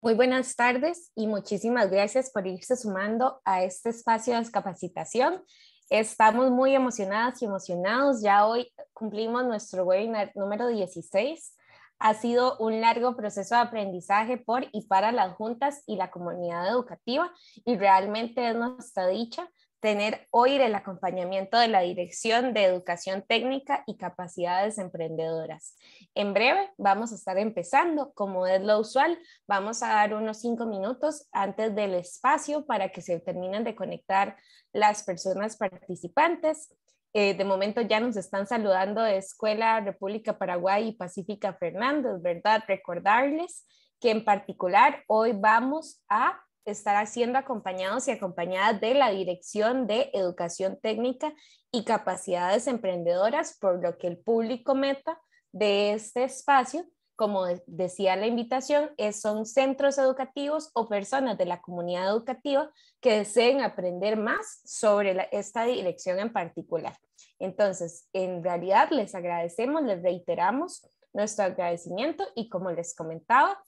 Muy buenas tardes y muchísimas gracias por irse sumando a este espacio de capacitación. Estamos muy emocionadas y emocionados. Ya hoy cumplimos nuestro webinar número 16. Ha sido un largo proceso de aprendizaje por y para las juntas y la comunidad educativa y realmente es nuestra dicha tener hoy el acompañamiento de la Dirección de Educación Técnica y Capacidades Emprendedoras. En breve vamos a estar empezando, como es lo usual. Vamos a dar unos 5 minutos antes del espacio para que se terminen de conectar las personas participantes. De momento ya nos están saludando de Escuela República Paraguay y Pacífica Fernández, ¿verdad? Recordarles que en particular hoy vamos a estar siendo acompañados y acompañadas de la Dirección de Educación Técnica y Capacidades Emprendedoras, por lo que el público meta de este espacio, como decía la invitación, son centros educativos o personas de la comunidad educativa que deseen aprender más sobre esta dirección en particular. Entonces, en realidad les agradecemos, les reiteramos nuestro agradecimiento y como les comentaba,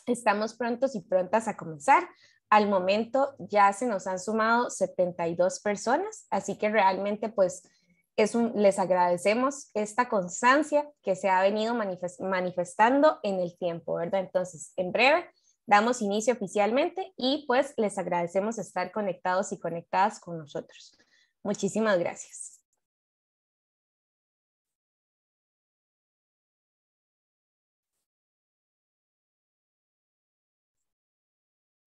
estamos prontos y prontas a comenzar. Al momento ya se nos han sumado 72 personas, así que realmente pues les agradecemos esta constancia que se ha venido manifestando en el tiempo, ¿verdad? Entonces, en breve damos inicio oficialmente y pues les agradecemos estar conectados y conectadas con nosotros. Muchísimas gracias.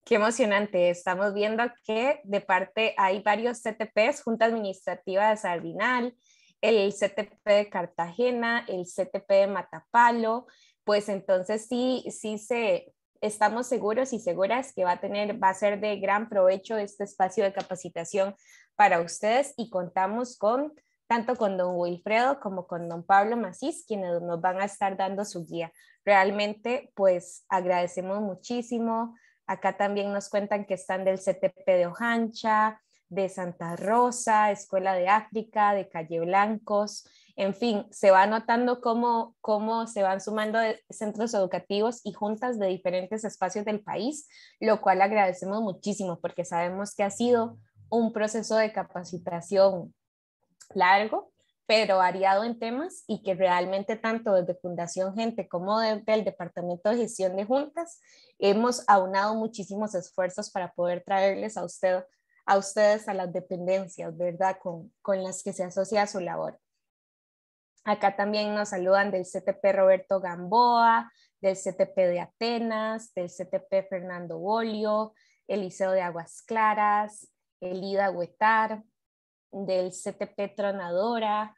Qué emocionante. Estamos viendo que de parte hay varios CTPs, Junta Administrativa de Sardinal, el CTP de Cartagena, el CTP de Matapalo, pues entonces estamos seguros y seguras que va a ser de gran provecho este espacio de capacitación para ustedes y contamos tanto con don Wilfredo como con don Pablo Macís, quienes nos van a estar dando su guía. Realmente, pues agradecemos muchísimo. Acá también nos cuentan que están del CTP de Ojancha, de Santa Rosa, Escuela de África, de Calle Blancos. En fin, se va notando cómo se van sumando centros educativos y juntas de diferentes espacios del país, lo cual agradecemos muchísimo porque sabemos que ha sido un proceso de capacitación largo, pero variado en temas y que realmente tanto desde Fundación Gente como desde el Departamento de Gestión de Juntas hemos aunado muchísimos esfuerzos para poder traerles a ustedes a las dependencias, ¿verdad? Con las que se asocia a su labor. Acá también nos saludan del CTP Roberto Gamboa, del CTP de Atenas, del CTP Fernando Bolio, el Liceo de Aguas Claras, el IDA Huetar, del CTP Tronadora.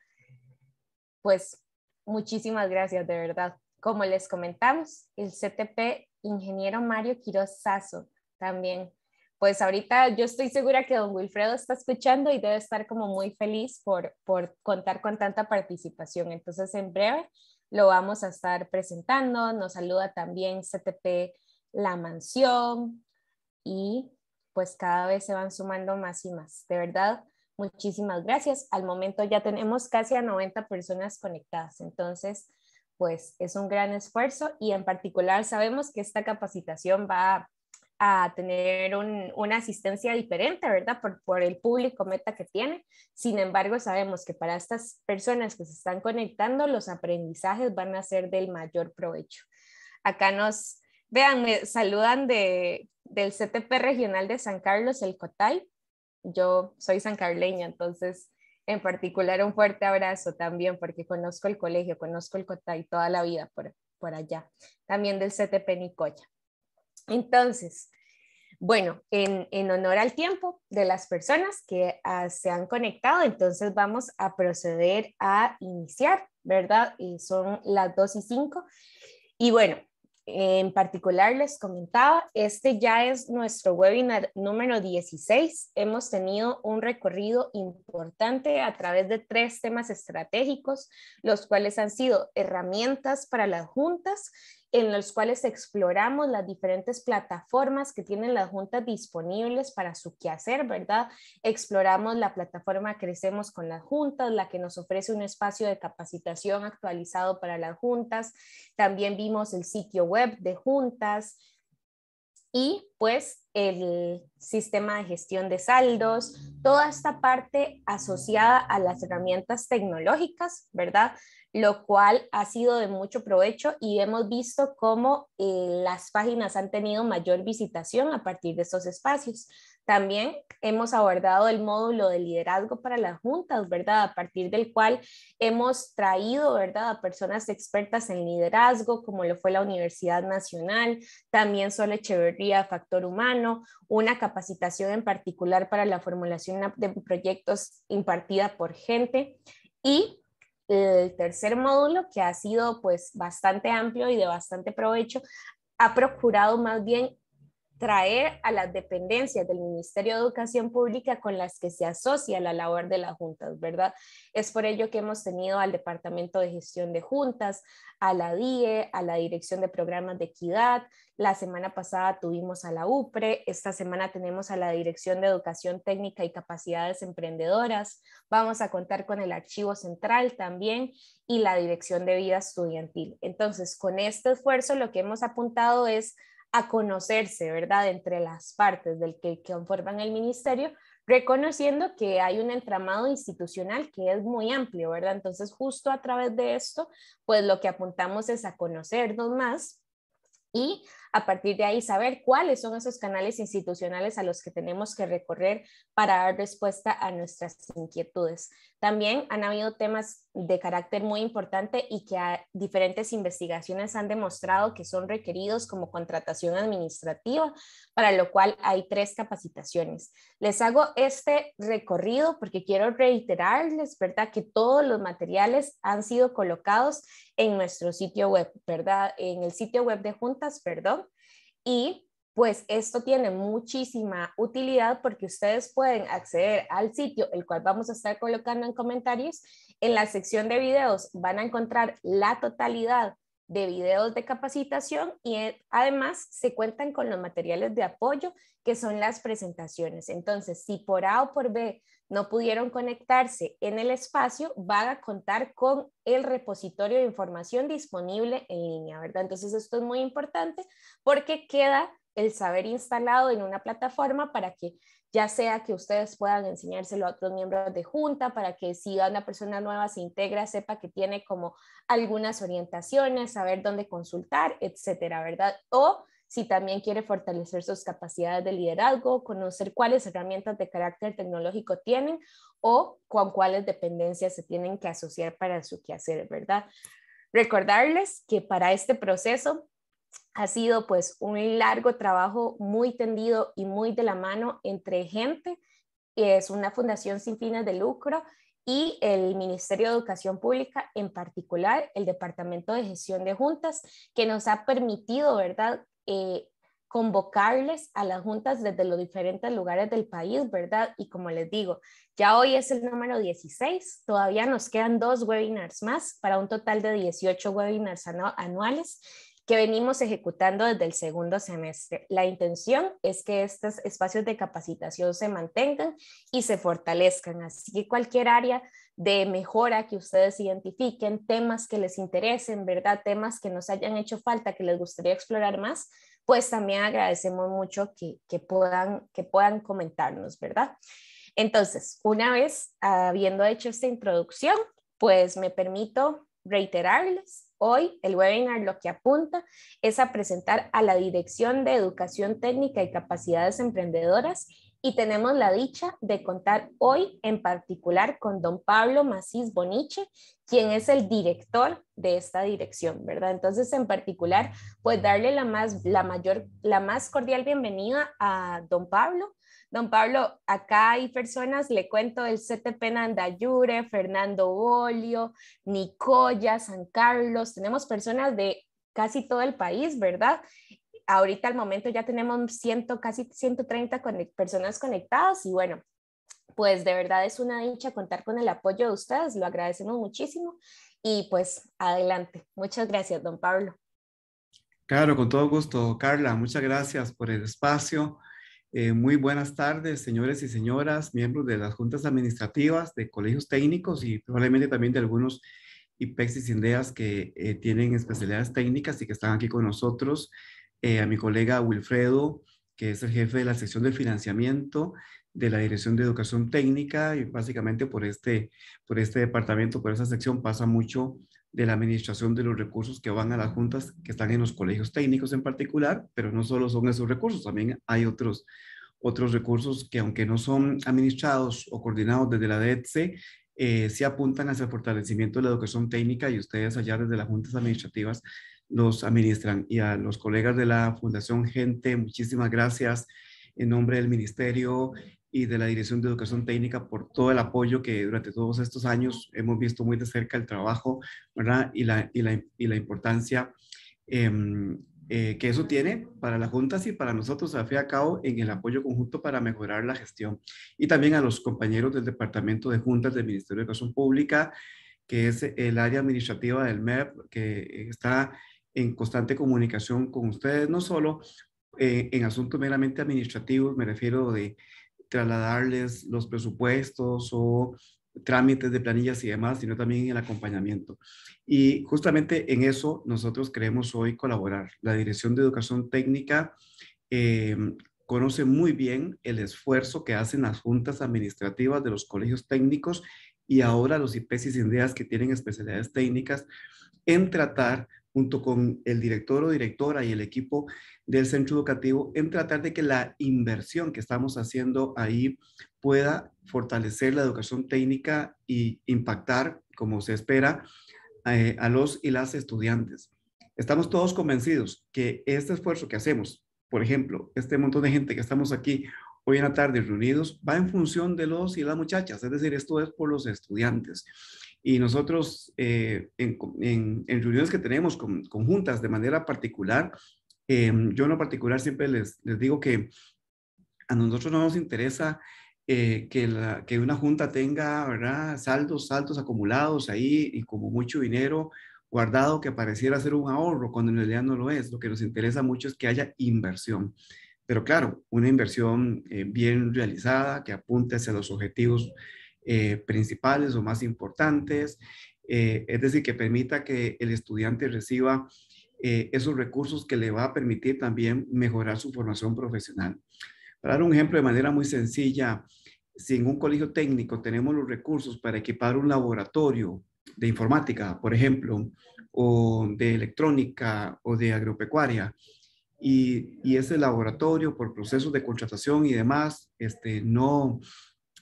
Pues muchísimas gracias, de verdad. Como les comentamos, el CTP Ingeniero Mario Quiroz Sazo también. Pues ahorita yo estoy segura que don Wilfredo está escuchando y debe estar como muy feliz por contar con tanta participación. Entonces, en breve lo vamos a estar presentando. Nos saluda también CTP La Mansión y pues cada vez se van sumando más y más. De verdad, muchísimas gracias. Al momento ya tenemos casi a 90 personas conectadas. Entonces, pues es un gran esfuerzo y en particular sabemos que esta capacitación va a tener una asistencia diferente, ¿verdad? Por el público meta que tiene. Sin embargo, sabemos que para estas personas que se están conectando, los aprendizajes van a ser del mayor provecho. Acá vean, me saludan del CTP regional de San Carlos, el Cotay. Yo soy sancarleña, entonces en particular un fuerte abrazo también porque conozco el colegio, conozco el Cotay toda la vida por allá. También del CTP Nicoya. Entonces, bueno, en honor al tiempo de las personas que se han conectado, entonces vamos a proceder a iniciar, ¿verdad? Y son las 2:05. Y bueno, en particular les comentaba, este ya es nuestro webinar número 16. Hemos tenido un recorrido importante a través de 3 temas estratégicos, los cuales han sido herramientas para las juntas, en los cuales exploramos las diferentes plataformas que tienen las juntas disponibles para su quehacer, ¿verdad? Exploramos la plataforma Crecemos con las Juntas, la que nos ofrece un espacio de capacitación actualizado para las juntas. También vimos el sitio web de juntas, y pues el sistema de gestión de saldos, toda esta parte asociada a las herramientas tecnológicas, ¿verdad? Lo cual ha sido de mucho provecho y hemos visto cómo las páginas han tenido mayor visitación a partir de estos espacios. También hemos abordado el módulo de liderazgo para las juntas, ¿verdad? A partir del cual hemos traído, ¿verdad?, a personas expertas en liderazgo, como lo fue la Universidad Nacional, también Sol Echeverría, Factor Humano, una capacitación en particular para la formulación de proyectos impartida por gente, y el tercer módulo, que ha sido pues bastante amplio y de bastante provecho, ha procurado más bien traer a las dependencias del Ministerio de Educación Pública con las que se asocia la labor de las juntas, ¿verdad? Es por ello que hemos tenido al Departamento de Gestión de Juntas, a la DIE, a la Dirección de Programas de Equidad. La semana pasada tuvimos a la UPRE, esta semana tenemos a la Dirección de Educación Técnica y Capacidades Emprendedoras. Vamos a contar con el Archivo Central también y la Dirección de Vida Estudiantil. Entonces, con este esfuerzo lo que hemos apuntado es a conocerse, ¿verdad?, entre las partes del que conforman el ministerio, reconociendo que hay un entramado institucional que es muy amplio, ¿verdad? Entonces, justo a través de esto, pues lo que apuntamos es a conocernos más y a partir de ahí saber cuáles son esos canales institucionales a los que tenemos que recorrer para dar respuesta a nuestras inquietudes. También han habido temas de carácter muy importante y que diferentes investigaciones han demostrado que son requeridos, como contratación administrativa, para lo cual hay 3 capacitaciones. Les hago este recorrido porque quiero reiterarles, ¿verdad?, que todos los materiales han sido colocados en nuestro sitio web, ¿verdad? En el sitio web de juntas, perdón. Y pues esto tiene muchísima utilidad porque ustedes pueden acceder al sitio, el cual vamos a estar colocando en comentarios. En la sección de videos van a encontrar la totalidad de videos de capacitación y además se cuentan con los materiales de apoyo, que son las presentaciones. Entonces, si por A o por B no pudieron conectarse en el espacio, van a contar con el repositorio de información disponible en línea, ¿verdad? Entonces, esto es muy importante porque queda el saber instalado en una plataforma para que ya sea que ustedes puedan enseñárselo a otros miembros de junta, para que si una persona nueva se integra, sepa que tiene como algunas orientaciones, saber dónde consultar, etcétera, ¿verdad? O si también quiere fortalecer sus capacidades de liderazgo, conocer cuáles herramientas de carácter tecnológico tienen o con cuáles dependencias se tienen que asociar para su quehacer, ¿verdad? Recordarles que para este proceso ha sido pues un largo trabajo muy tendido y muy de la mano entre gente, que es una fundación sin fines de lucro, y el Ministerio de Educación Pública, en particular el Departamento de Gestión de Juntas, que nos ha permitido, ¿verdad?, convocarles a las juntas desde los diferentes lugares del país, ¿verdad? Y como les digo, ya hoy es el número 16, todavía nos quedan 2 webinars más para un total de 18 webinars anuales que venimos ejecutando desde el segundo semestre. La intención es que estos espacios de capacitación se mantengan y se fortalezcan, así que cualquier área de mejora que ustedes identifiquen, temas que les interesen, ¿verdad? Temas que nos hayan hecho falta, que les gustaría explorar más, pues también agradecemos mucho que puedan comentarnos, ¿verdad? Entonces, una vez habiendo hecho esta introducción, pues me permito reiterarles, hoy el webinar lo que apunta es a presentar a la Dirección de Educación Técnica y Capacidades Emprendedoras, y tenemos la dicha de contar hoy en particular con don Pablo Macís Boniche, quien es el director de esta dirección, ¿verdad? Entonces, en particular, pues darle la más cordial bienvenida a don Pablo. Don Pablo, acá hay personas, le cuento, del CTP Nandayure, Fernando Bolio, Nicoya, San Carlos, tenemos personas de casi todo el país, ¿verdad? Ahorita al momento ya tenemos casi 130 personas conectadas y bueno, pues de verdad es una dicha contar con el apoyo de ustedes, lo agradecemos muchísimo y pues adelante. Muchas gracias, don Pablo. Claro, con todo gusto, Carla. Muchas gracias por el espacio. Muy buenas tardes, señores y señoras, miembros de las juntas administrativas, de colegios técnicos y probablemente también de algunos IPEX y CINDEAS que tienen especialidades técnicas y que están aquí con nosotros a mi colega Wilfredo, que es el jefe de la sección de financiamiento de la Dirección de Educación Técnica, y básicamente por este departamento, por esa sección pasa mucho de la administración de los recursos que van a las juntas que están en los colegios técnicos en particular, pero no solo son esos recursos, también hay otros recursos que aunque no son administrados o coordinados desde la DETSE, sí apuntan hacia el fortalecimiento de la educación técnica y ustedes allá desde las juntas administrativas los administran. Y a los colegas de la Fundación Gente, muchísimas gracias en nombre del Ministerio y de la Dirección de Educación Técnica por todo el apoyo que durante todos estos años hemos visto muy de cerca el trabajo, ¿verdad? Y la importancia eh, que eso tiene para las juntas y para nosotros, al fin y al cabo, en el apoyo conjunto para mejorar la gestión. Y también a los compañeros del Departamento de Juntas del Ministerio de Educación Pública, que es el área administrativa del MEP, que está en constante comunicación con ustedes, no solo en asuntos meramente administrativos, me refiero de trasladarles los presupuestos o trámites de planillas y demás, sino también en el acompañamiento. Y justamente en eso nosotros queremos hoy colaborar. La Dirección de Educación Técnica eh, conoce muy bien el esfuerzo que hacen las juntas administrativas de los colegios técnicos y ahora los IPES y SINDEAS que tienen especialidades técnicas en tratar, junto con el director o directora y el equipo del centro educativo, en tratar de que la inversión que estamos haciendo ahí pueda fortalecer la educación técnica y impactar, como se espera, a los y las estudiantes. Estamos todos convencidos que este esfuerzo que hacemos, por ejemplo, este montón de gente que estamos aquí hoy en la tarde reunidos, va en función de los y las muchachas, es decir, esto es por los estudiantes. Y nosotros en reuniones que tenemos con juntas de manera particular, yo en lo particular siempre les digo que a nosotros no nos interesa que una junta tenga, ¿verdad? Saldos acumulados ahí y como mucho dinero guardado que pareciera ser un ahorro cuando en realidad no lo es. Lo que nos interesa mucho es que haya inversión. Pero claro, una inversión bien realizada que apunte hacia los objetivos principales o más importantes, es decir, que permita que el estudiante reciba esos recursos que le va a permitir también mejorar su formación profesional. Para dar un ejemplo de manera muy sencilla, si en un colegio técnico tenemos los recursos para equipar un laboratorio de informática, por ejemplo, o de electrónica o de agropecuaria, y ese laboratorio por procesos de contratación y demás, no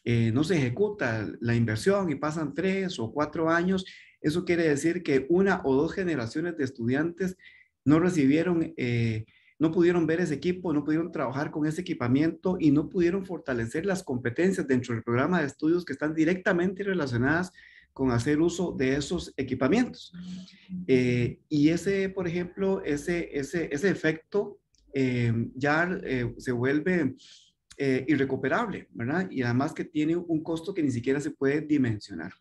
se ejecuta la inversión y pasan 3 o 4 años, eso quiere decir que 1 o 2 generaciones de estudiantes no recibieron, no pudieron ver ese equipo, no pudieron trabajar con ese equipamiento y no pudieron fortalecer las competencias dentro del programa de estudios que están directamente relacionadas con hacer uso de esos equipamientos. Y ese, por ejemplo, ese efecto ya se vuelve irrecuperable, ¿verdad? Y además que tiene un costo que ni siquiera se puede dimensionar.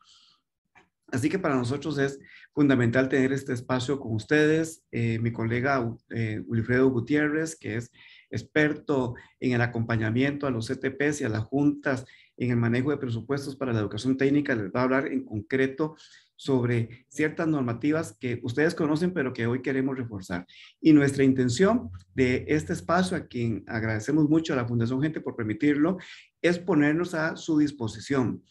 Así que para nosotros es fundamental tener este espacio con ustedes. Mi colega Wilfredo Gutiérrez, que es experto en el acompañamiento a los CTPs y a las juntas en el manejo de presupuestos para la educación técnica, les va a hablar en concreto sobre ciertas normativas que ustedes conocen, pero que hoy queremos reforzar. Y nuestra intención de este espacio, a quien agradecemos mucho a la Fundación Gente por permitirlo, es ponernos a su disposición.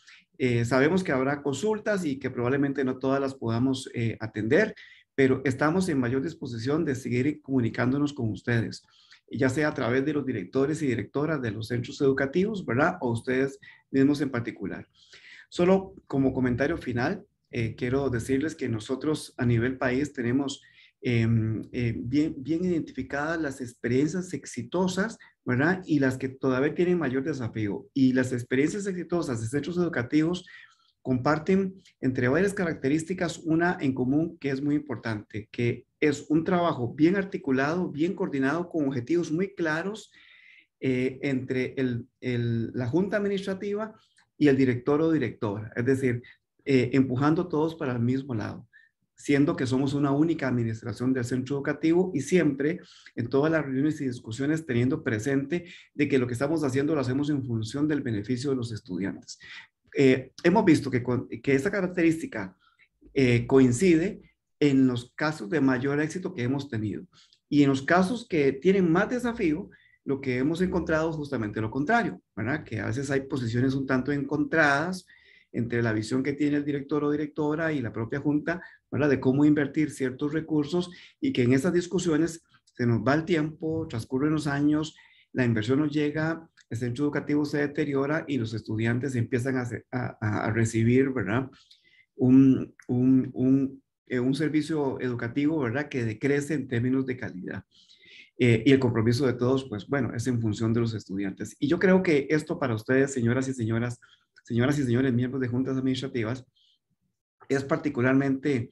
Sabemos que habrá consultas y que probablemente no todas las podamos atender, pero estamos en mayor disposición de seguir comunicándonos con ustedes, ya sea a través de los directores y directoras de los centros educativos, ¿verdad? O ustedes mismos en particular. Solo como comentario final, quiero decirles que nosotros a nivel país tenemos bien identificadas las experiencias exitosas, ¿verdad? Y las que todavía tienen mayor desafío. Y las experiencias exitosas de centros educativos comparten entre varias características una en común que es muy importante, que es un trabajo bien articulado, bien coordinado, con objetivos muy claros entre la junta administrativa y el director o directora, es decir, empujando todos para el mismo lado, siendo que somos una única administración del centro educativo y siempre en todas las reuniones y discusiones teniendo presente de que lo que estamos haciendo lo hacemos en función del beneficio de los estudiantes. Hemos visto que esta característica coincide en los casos de mayor éxito que hemos tenido. Y en los casos que tienen más desafío, lo que hemos encontrado es justamente lo contrario, ¿verdad? Que a veces hay posiciones un tanto encontradas entre la visión que tiene el director o directora y la propia junta, ¿verdad? De cómo invertir ciertos recursos y que en esas discusiones se nos va el tiempo, transcurren los años, la inversión nos llega, el centro educativo se deteriora y los estudiantes empiezan a recibir, ¿verdad? Un servicio educativo, ¿verdad? Que decrece en términos de calidad. Y el compromiso de todos, pues bueno, es en función de los estudiantes. Y yo creo que esto para ustedes, señoras y señores miembros de juntas administrativas, es particularmente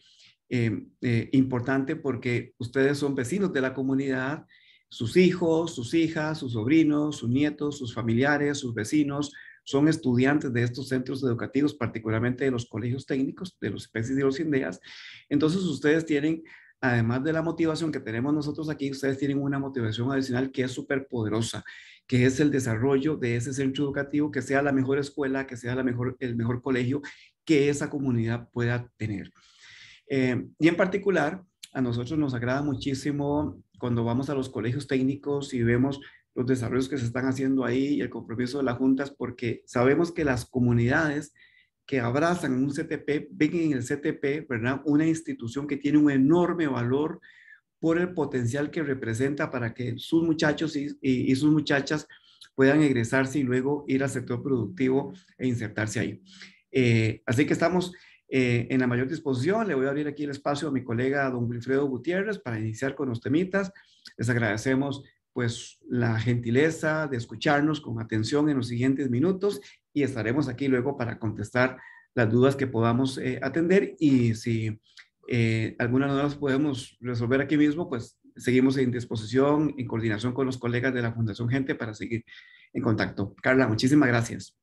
importante porque ustedes son vecinos de la comunidad, sus hijos, sus hijas, sus sobrinos, sus nietos, sus familiares, sus vecinos, son estudiantes de estos centros educativos, particularmente de los colegios técnicos, de los CPES y de los INDEAS. Entonces ustedes tienen, además de la motivación que tenemos nosotros aquí, ustedes tienen una motivación adicional que es súper poderosa, que es el desarrollo de ese centro educativo, que sea la mejor escuela, que sea el mejor colegio que esa comunidad pueda tener. Y en particular, a nosotros nos agrada muchísimo cuando vamos a los colegios técnicos y vemos los desarrollos que se están haciendo ahí y el compromiso de las juntas, porque sabemos que las comunidades que abrazan un CTP ven en el CTP, ¿verdad? Una institución que tiene un enorme valor por el potencial que representa para que sus muchachos y sus muchachas puedan egresarse y luego ir al sector productivo e insertarse ahí. Así que estamos en la mayor disposición. Le voy a abrir aquí el espacio a mi colega don Wilfredo Gutiérrez para iniciar con los temitas. Les agradecemos pues la gentileza de escucharnos con atención en los siguientes minutos y estaremos aquí luego para contestar las dudas que podamos atender y si algunas no las podemos resolver aquí mismo, pues seguimos en disposición, en coordinación con los colegas de la Fundación Gente para seguir en contacto. Carla, muchísimas gracias.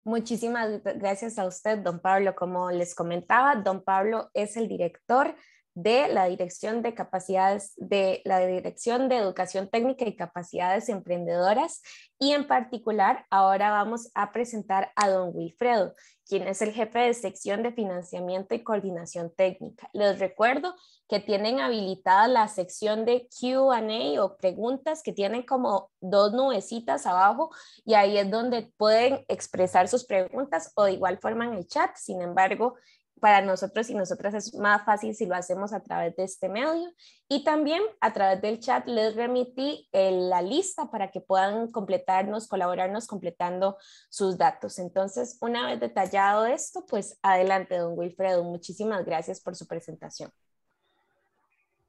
Muchísimas gracias a usted, don Pablo. Como les comentaba, don Pablo es el director de la Dirección de Capacidades, de la Dirección de Educación Técnica y Capacidades Emprendedoras, y en particular ahora vamos a presentar a don Wilfredo, quien es el jefe de sección de financiamiento y coordinación técnica. Les recuerdo que tienen habilitada la sección de Q&A o preguntas que tienen como dos nubecitas abajo y ahí es donde pueden expresar sus preguntas o de igual forma en el chat. Sin embargo, para nosotros y nosotras es más fácil si lo hacemos a través de este medio, y también a través del chat les remití la lista para que puedan completarnos, colaborarnos completando sus datos. Entonces, una vez detallado esto, pues adelante, don Wilfredo. Muchísimas gracias por su presentación.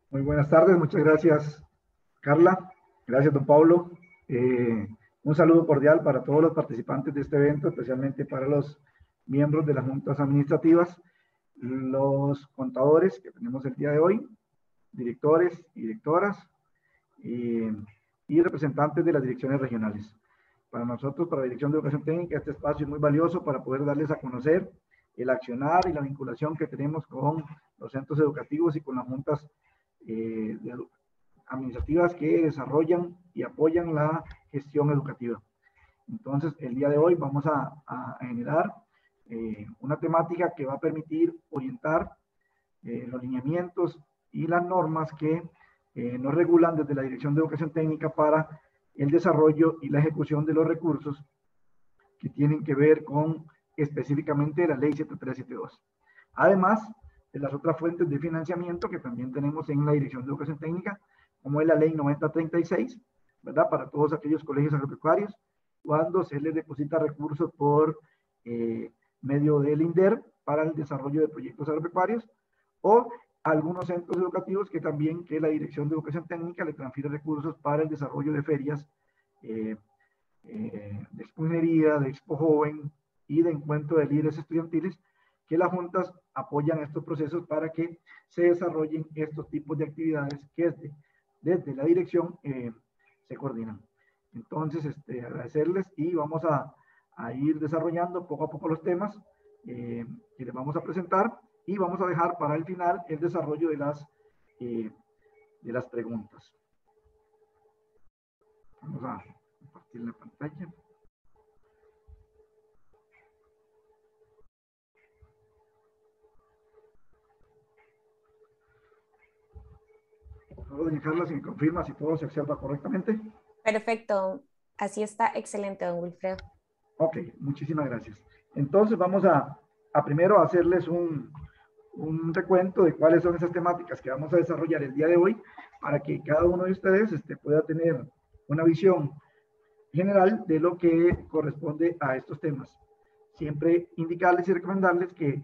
Muy buenas tardes, muchas gracias, Carla. Gracias, don Pablo. Un saludo cordial para todos los participantes de este evento, especialmente para los miembros de las juntas administrativas, los contadores que tenemos el día de hoy, directores y directoras, y representantes de las direcciones regionales. Para nosotros, para la Dirección de Educación Técnica, este espacio es muy valioso para poder darles a conocer el accionar y la vinculación que tenemos con los centros educativos y con las juntas administrativas que desarrollan y apoyan la gestión educativa. Entonces, el día de hoy vamos a generar una temática que va a permitir orientar los lineamientos y las normas que nos regulan desde la Dirección de Educación Técnica para el desarrollo y la ejecución de los recursos que tienen que ver con específicamente la Ley 7372. Además de las otras fuentes de financiamiento que también tenemos en la Dirección de Educación Técnica, como es la Ley 9036, ¿verdad? Para todos aquellos colegios agropecuarios, cuando se les deposita recursos por medio del INDER para el desarrollo de proyectos agropecuarios, o algunos centros educativos que también que la Dirección de Educación Técnica le transfiere recursos para el desarrollo de ferias de exponería, de Expo Joven y de encuentro de líderes estudiantiles, que las juntas apoyan estos procesos para que se desarrollen estos tipos de actividades que desde la dirección se coordinan. Entonces, agradecerles y vamos a ir desarrollando poco a poco los temas que les vamos a presentar y vamos a dejar para el final el desarrollo de las preguntas. Vamos a compartir la pantalla. Doña Carla, si me confirma si todo se observa correctamente. Perfecto, así está excelente, don Wilfredo. Ok, muchísimas gracias. Entonces vamos a primero hacerles un recuento de cuáles son esas temáticas que vamos a desarrollar el día de hoy para que cada uno de ustedes pueda tener una visión general de lo que corresponde a estos temas. Siempre indicarles y recomendarles que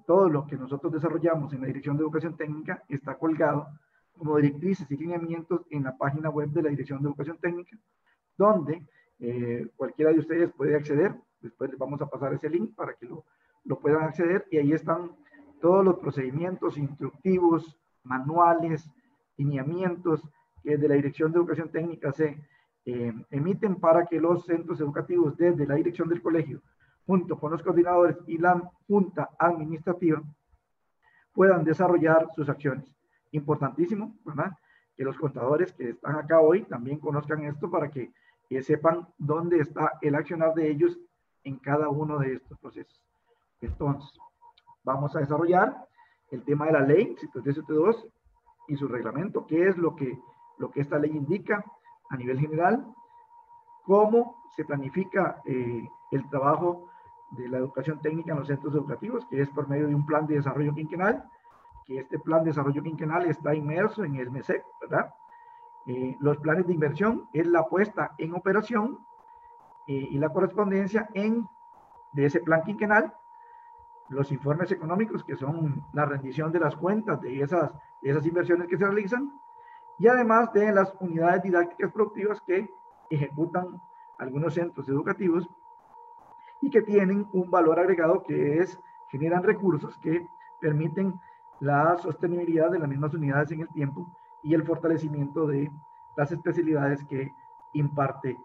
todo lo que nosotros desarrollamos en la Dirección de Educación Técnica está colgado como directrices y lineamientos en la página web de la Dirección de Educación Técnica, donde cualquiera de ustedes puede acceder. Después les vamos a pasar ese link para que lo puedan acceder, y ahí están todos los procedimientos instructivos, manuales, lineamientos que de la Dirección de Educación Técnica se emiten para que los centros educativos desde la dirección del colegio, junto con los coordinadores y la junta administrativa, puedan desarrollar sus acciones. Importantísimo, ¿verdad?, que los contadores que están acá hoy también conozcan esto para que sepan dónde está el accionar de ellos en cada uno de estos procesos. Entonces, vamos a desarrollar el tema de la ley 7372 y su reglamento, qué es lo que esta ley indica a nivel general, cómo se planifica el trabajo de la educación técnica en los centros educativos, que es por medio de un plan de desarrollo quinquenal, que este plan de desarrollo quinquenal está inmerso en el MESEC, ¿verdad? Los planes de inversión es la puesta en operación y la correspondencia de ese plan quinquenal, los informes económicos, que son la rendición de las cuentas de esas inversiones que se realizan, y además de las unidades didácticas productivas que ejecutan algunos centros educativos y que tienen un valor agregado que generan recursos que permiten la sostenibilidad de las mismas unidades en el tiempo y el fortalecimiento de las especialidades que imparte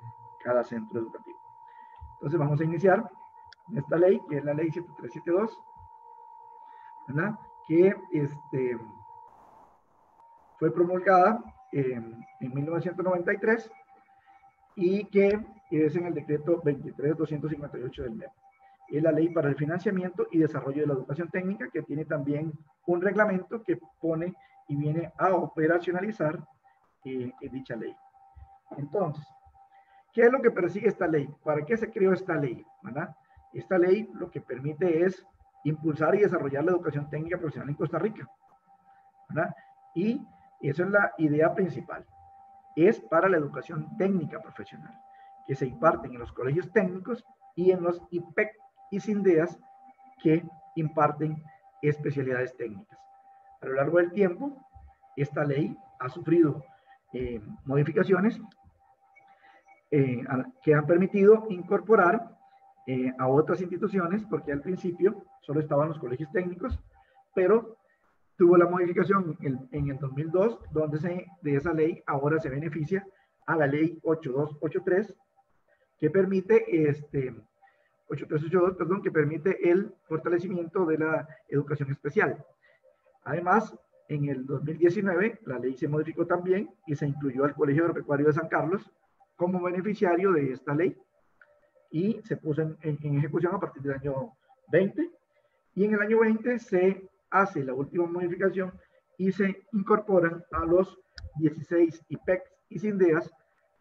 cada centro educativo. Entonces vamos a iniciar esta ley, que es la ley 7372, ¿verdad?, que fue promulgada en 1993 y que es en el decreto 23258 del MEP. Es la ley para el financiamiento y desarrollo de la educación técnica, que tiene también un reglamento que pone y viene a operacionalizar dicha ley. Entonces, ¿qué es lo que persigue esta ley? ¿Para qué se creó esta ley? ¿Verdad? Esta ley lo que permite es impulsar y desarrollar la educación técnica profesional en Costa Rica, ¿verdad? Y esa es la idea principal. Es para la educación técnica profesional, que se imparten en los colegios técnicos y en los IPEC y SINDEAS, que imparten especialidades técnicas. A lo largo del tiempo, esta ley ha sufrido modificaciones que han permitido incorporar a otras instituciones, porque al principio solo estaban los colegios técnicos, pero tuvo la modificación en el 2002, donde de esa ley ahora se beneficia a la ley 8283, que permite 8382, perdón, que permite el fortalecimiento de la educación especial. Además, en el 2019, la ley se modificó también y se incluyó al Colegio Agropecuario de San Carlos como beneficiario de esta ley, y se puso en ejecución a partir del año 20, y en el año 20 se hace la última modificación y se incorporan a los 16 IPEC y SINDEAS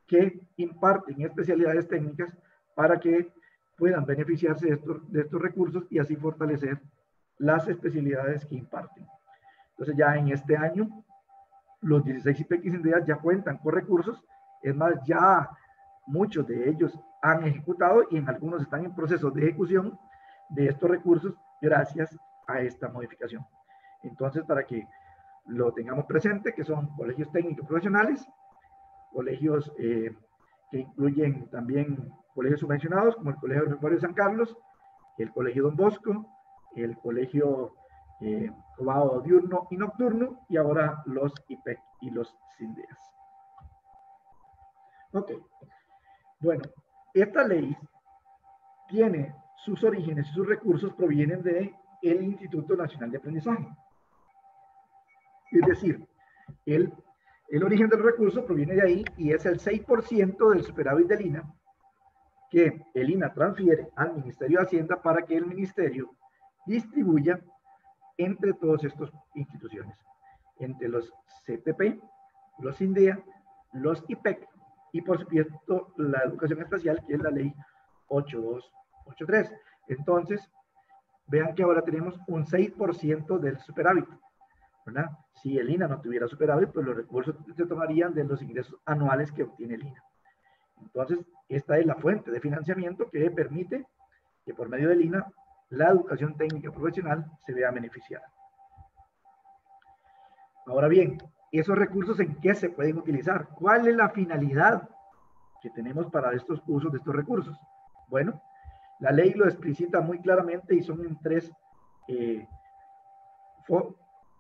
que imparten especialidades técnicas para que puedan beneficiarse de estos recursos y así fortalecer las especialidades que imparten. Entonces ya en este año los 16 IPEC y SINDEAS ya cuentan con recursos. Es más, ya muchos de ellos han ejecutado y en algunos están en proceso de ejecución de estos recursos gracias a esta modificación. Entonces, para que lo tengamos presente, que son colegios técnicos profesionales, colegios que incluyen también colegios subvencionados, como el Colegio Agropecuario de San Carlos, el Colegio Don Bosco, el Colegio Cobado Diurno y Nocturno, y ahora los IPEC y los SINDEAS. Ok, bueno, esta ley tiene sus orígenes y sus recursos provienen del Instituto Nacional de Aprendizaje. Es decir, el origen del recurso proviene de ahí y es el 6% del superávit del INA que el INA transfiere al Ministerio de Hacienda para que el Ministerio distribuya entre todas estas instituciones. entre los CTP, los INDEA, los IPEC y por supuesto la educación especial, que es la ley 8283. Entonces, vean que ahora tenemos un 6% del superávit, ¿verdad? Si el INA no tuviera superávit, pues los recursos se tomarían de los ingresos anuales que obtiene el INA. Entonces, esta es la fuente de financiamiento que permite que por medio del INA la educación técnica profesional se vea beneficiada. Ahora bien, esos recursos, ¿en qué se pueden utilizar? ¿Cuál es la finalidad que tenemos para estos usos de estos recursos? Bueno, la ley lo explicita muy claramente y son en tres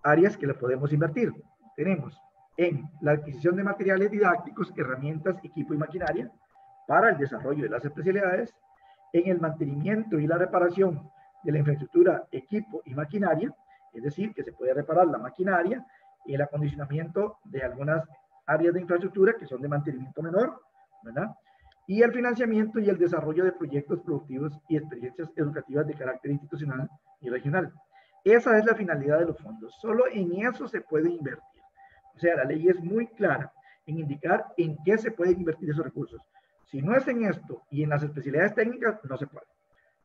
áreas que le podemos invertir. Tenemos en la adquisición de materiales didácticos, herramientas, equipo y maquinaria para el desarrollo de las especialidades, en el mantenimiento y la reparación de la infraestructura, equipo y maquinaria, es decir, que se puede reparar la maquinaria y el acondicionamiento de algunas áreas de infraestructura que son de mantenimiento menor, ¿verdad? Y el financiamiento y el desarrollo de proyectos productivos y experiencias educativas de carácter institucional y regional. Esa es la finalidad de los fondos. Solo en eso se puede invertir. O sea, la ley es muy clara en indicar en qué se pueden invertir esos recursos. Si no es en esto y en las especialidades técnicas, no se puede,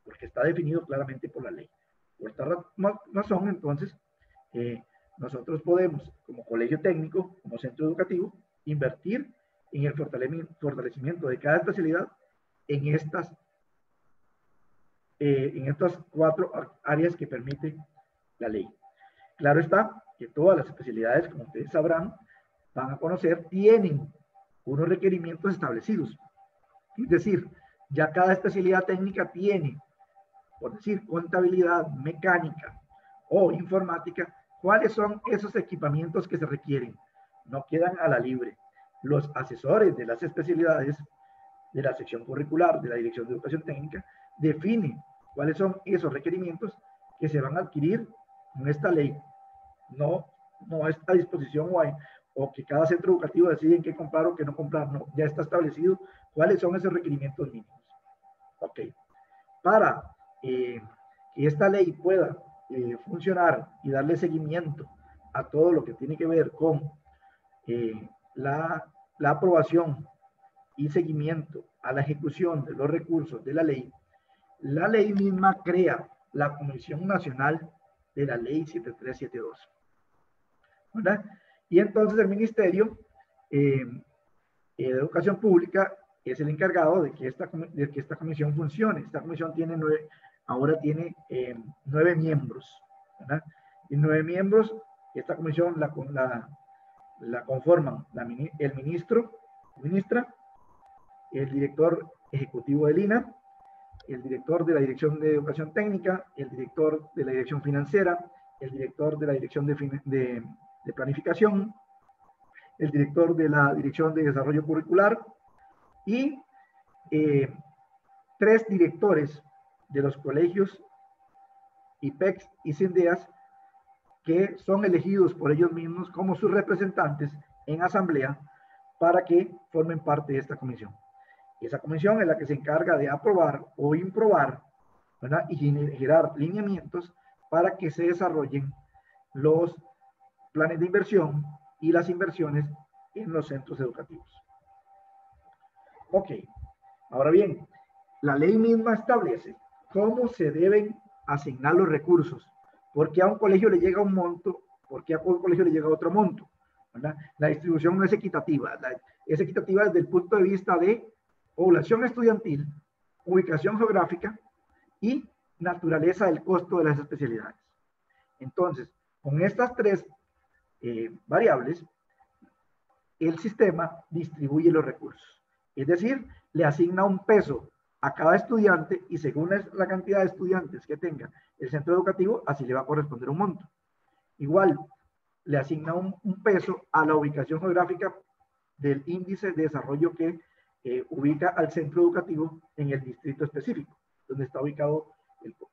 porque está definido claramente por la ley. Por esta razón, entonces, nosotros podemos, como colegio técnico, como centro educativo, invertir en el fortalecimiento de cada especialidad en estas 4 áreas que permite la ley. Claro está que todas las especialidades, como ustedes sabrán, van a conocer, tienen unos requerimientos establecidos. Es decir, ya cada especialidad técnica tiene, por decir, contabilidad, mecánica o informática, cuáles son esos equipamientos que se requieren. No quedan a la libre. Los asesores de las especialidades de la sección curricular de la Dirección de Educación Técnica definen cuáles son esos requerimientos que se van a adquirir con esta ley. No está a disposición o que cada centro educativo decide qué comprar o qué no comprar. No, ya está establecido cuáles son esos requerimientos mínimos. Ok. Para que esta ley pueda funcionar y darle seguimiento a todo lo que tiene que ver con la aprobación y seguimiento a la ejecución de los recursos de la ley misma crea la Comisión Nacional de la Ley 7372. ¿Verdad? Y entonces el Ministerio de Educación Pública es el encargado de que esta comisión funcione. Esta comisión ahora tiene 9 miembros, ¿verdad? Y 9 miembros, esta comisión la conforman el ministra, el director ejecutivo del INA, el director de la Dirección de Educación Técnica, el director de la Dirección Financiera, el director de la Dirección de Planificación, el director de la Dirección de Desarrollo Curricular y 3 directores de los colegios IPECs y CINDEAS que son elegidos por ellos mismos como sus representantes en asamblea para que formen parte de esta comisión. Esa comisión es la que se encarga de aprobar o improbar, ¿verdad? Y generar lineamientos para que se desarrollen los planes de inversión y las inversiones en los centros educativos. Ok, ahora bien, la ley misma establece cómo se deben asignar los recursos, porque a un colegio le llega un monto, porque a un colegio le llega otro monto, ¿verdad? La distribución no es equitativa, es equitativa desde el punto de vista de población estudiantil, ubicación geográfica y naturaleza del costo de las especialidades. Entonces, con estas 3 variables, el sistema distribuye los recursos. Es decir, le asigna un peso a cada estudiante y según la cantidad de estudiantes que tenga el centro educativo, así le va a corresponder un monto. Igual, le asigna un peso a la ubicación geográfica del índice de desarrollo que ubica al centro educativo en el distrito específico, donde está ubicado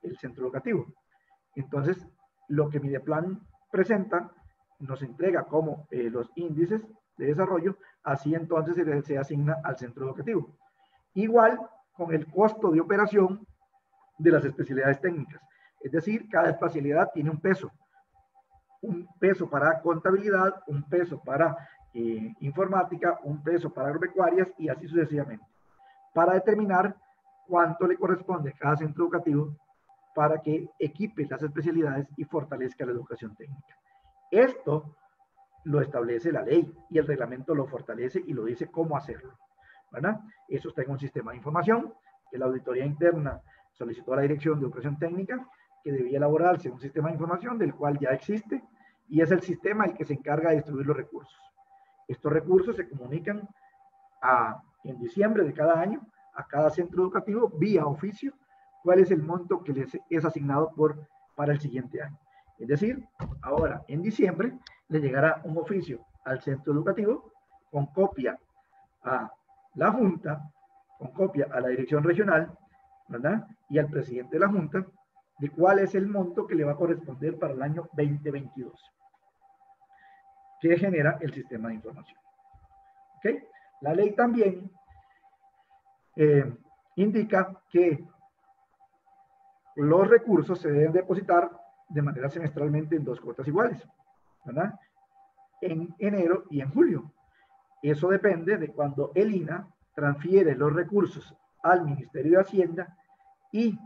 el centro educativo. Entonces, lo que Mideplan presenta nos entrega como los índices de desarrollo, así entonces se asigna al centro educativo. Igual con el costo de operación de las especialidades técnicas. Es decir, cada especialidad tiene un peso un peso para contabilidad, un peso para informática, un peso para agropecuarias y así sucesivamente, para determinar cuánto le corresponde a cada centro educativo para que equipe las especialidades y fortalezca la educación técnica. Esto lo establece la ley y el reglamento lo fortalece y lo dice cómo hacerlo, ¿verdad? Eso está en un sistema de información que la auditoría interna solicitó a la Dirección de Educación Técnica, que debía elaborarse un sistema de información del cual ya existe y es el sistema el que se encarga de distribuir los recursos. Estos recursos se comunican en diciembre de cada año a cada centro educativo vía oficio cuál es el monto que les es asignado para el siguiente año. Es decir, ahora en diciembre le llegará un oficio al centro educativo con copia a la Junta, con copia a la Dirección Regional, ¿verdad? Y al presidente de la Junta, de cuál es el monto que le va a corresponder para el año 2022, que genera el sistema de información. ¿Ok? La ley también indica que los recursos se deben depositar de manera semestralmente en 2 cuotas iguales, ¿verdad? En enero y en julio. Eso depende de cuando el INAH transfiere los recursos al Ministerio de Hacienda y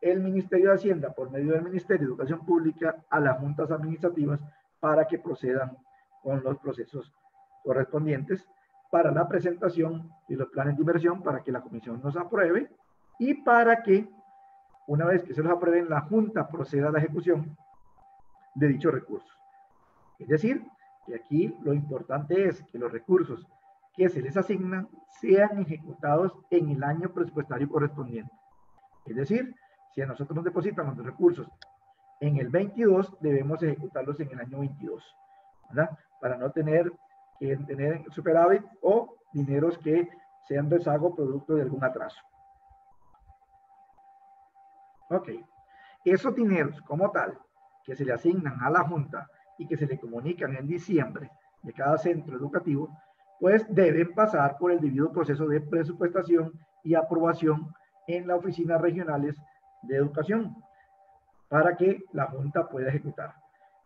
el Ministerio de Hacienda, por medio del Ministerio de Educación Pública, a las juntas administrativas para que procedan con los procesos correspondientes para la presentación de los planes de inversión, para que la comisión nos apruebe y para que, una vez que se los aprueben, la Junta proceda a la ejecución de dichos recursos. Es decir, que aquí lo importante es que los recursos que se les asignan sean ejecutados en el año presupuestario correspondiente. Es decir, si a nosotros nos depositan los recursos en el 22, debemos ejecutarlos en el año 22, ¿verdad? Para no tener que tener superávit o dineros que sean rezago producto de algún atraso. Ok. Esos dineros como tal, que se le asignan a la Junta y que se le comunican en diciembre de cada centro educativo, pues deben pasar por el debido proceso de presupuestación y aprobación en las oficinas regionales de educación para que la Junta pueda ejecutar.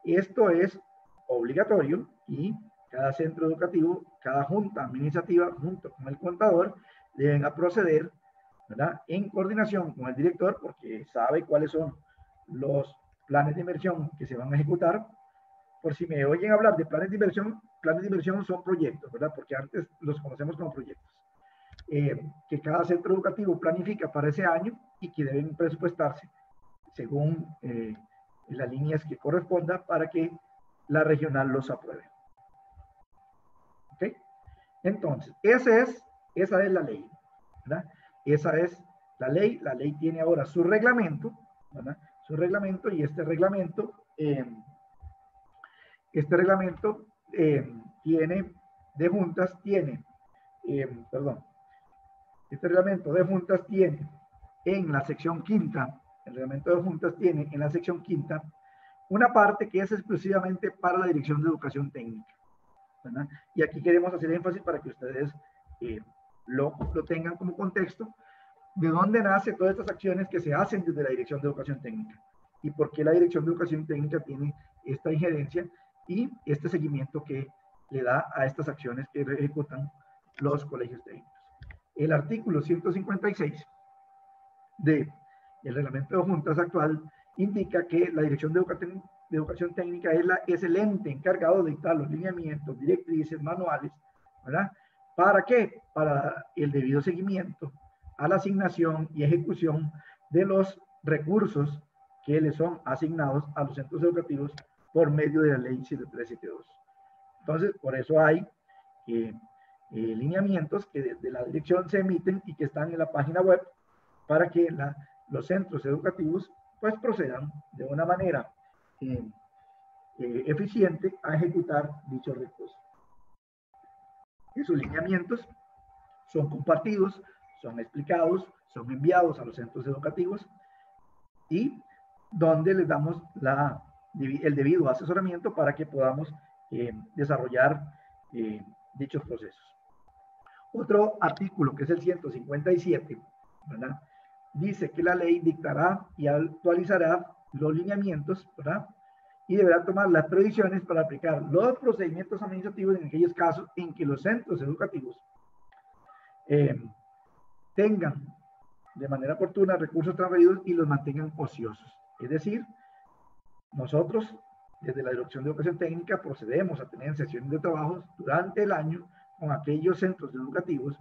Esto es obligatorio y cada centro educativo, cada junta administrativa, junto con el contador, deben proceder, ¿verdad?, en coordinación con el director, porque sabe cuáles son los planes de inversión que se van a ejecutar. Por si me oyen hablar de planes de inversión son proyectos, ¿verdad? Porque antes los conocemos como proyectos. Que cada centro educativo planifica para ese año y que deben presupuestarse según las líneas que corresponda para que la regional los apruebe. ¿Ok? Entonces, esa es la ley, ¿verdad? Esa es la ley. La ley tiene ahora su reglamento, ¿verdad? Su reglamento, y este reglamento tiene de juntas, este reglamento de juntas tiene en la sección quinta, el reglamento de juntas tiene en la sección quinta una parte que es exclusivamente para la Dirección de Educación Técnica, ¿verdad? Y aquí queremos hacer énfasis para que ustedes lo tengan como contexto de dónde nacen todas estas acciones que se hacen desde la Dirección de Educación Técnica y por qué la Dirección de Educación Técnica tiene esta injerencia y este seguimiento que le da a estas acciones que ejecutan los colegios técnicos. El artículo 156 del reglamento de juntas actual indica que la Dirección de Educación Técnica es el ente encargado de dictar los lineamientos, directrices, manuales, ¿verdad? ¿Para qué? Para el debido seguimiento a la asignación y ejecución de los recursos que le son asignados a los centros educativos por medio de la ley 7372. Entonces, por eso hay lineamientos que desde la dirección se emiten y que están en la página web para que los centros educativos pues procedan de una manera eficiente a ejecutar dichos recursos. Esos lineamientos son compartidos, son explicados, son enviados a los centros educativos y donde les damos el debido asesoramiento para que podamos desarrollar dichos procesos. Otro artículo, que es el 157, ¿verdad?, dice que la ley dictará y actualizará los lineamientos, ¿verdad?, y deberá tomar las previsiones para aplicar los procedimientos administrativos en aquellos casos en que los centros educativos tengan de manera oportuna recursos transferidos y los mantengan ociosos. Es decir, nosotros desde la Dirección de Educación Técnica procedemos a tener sesiones de trabajo durante el año con aquellos centros educativos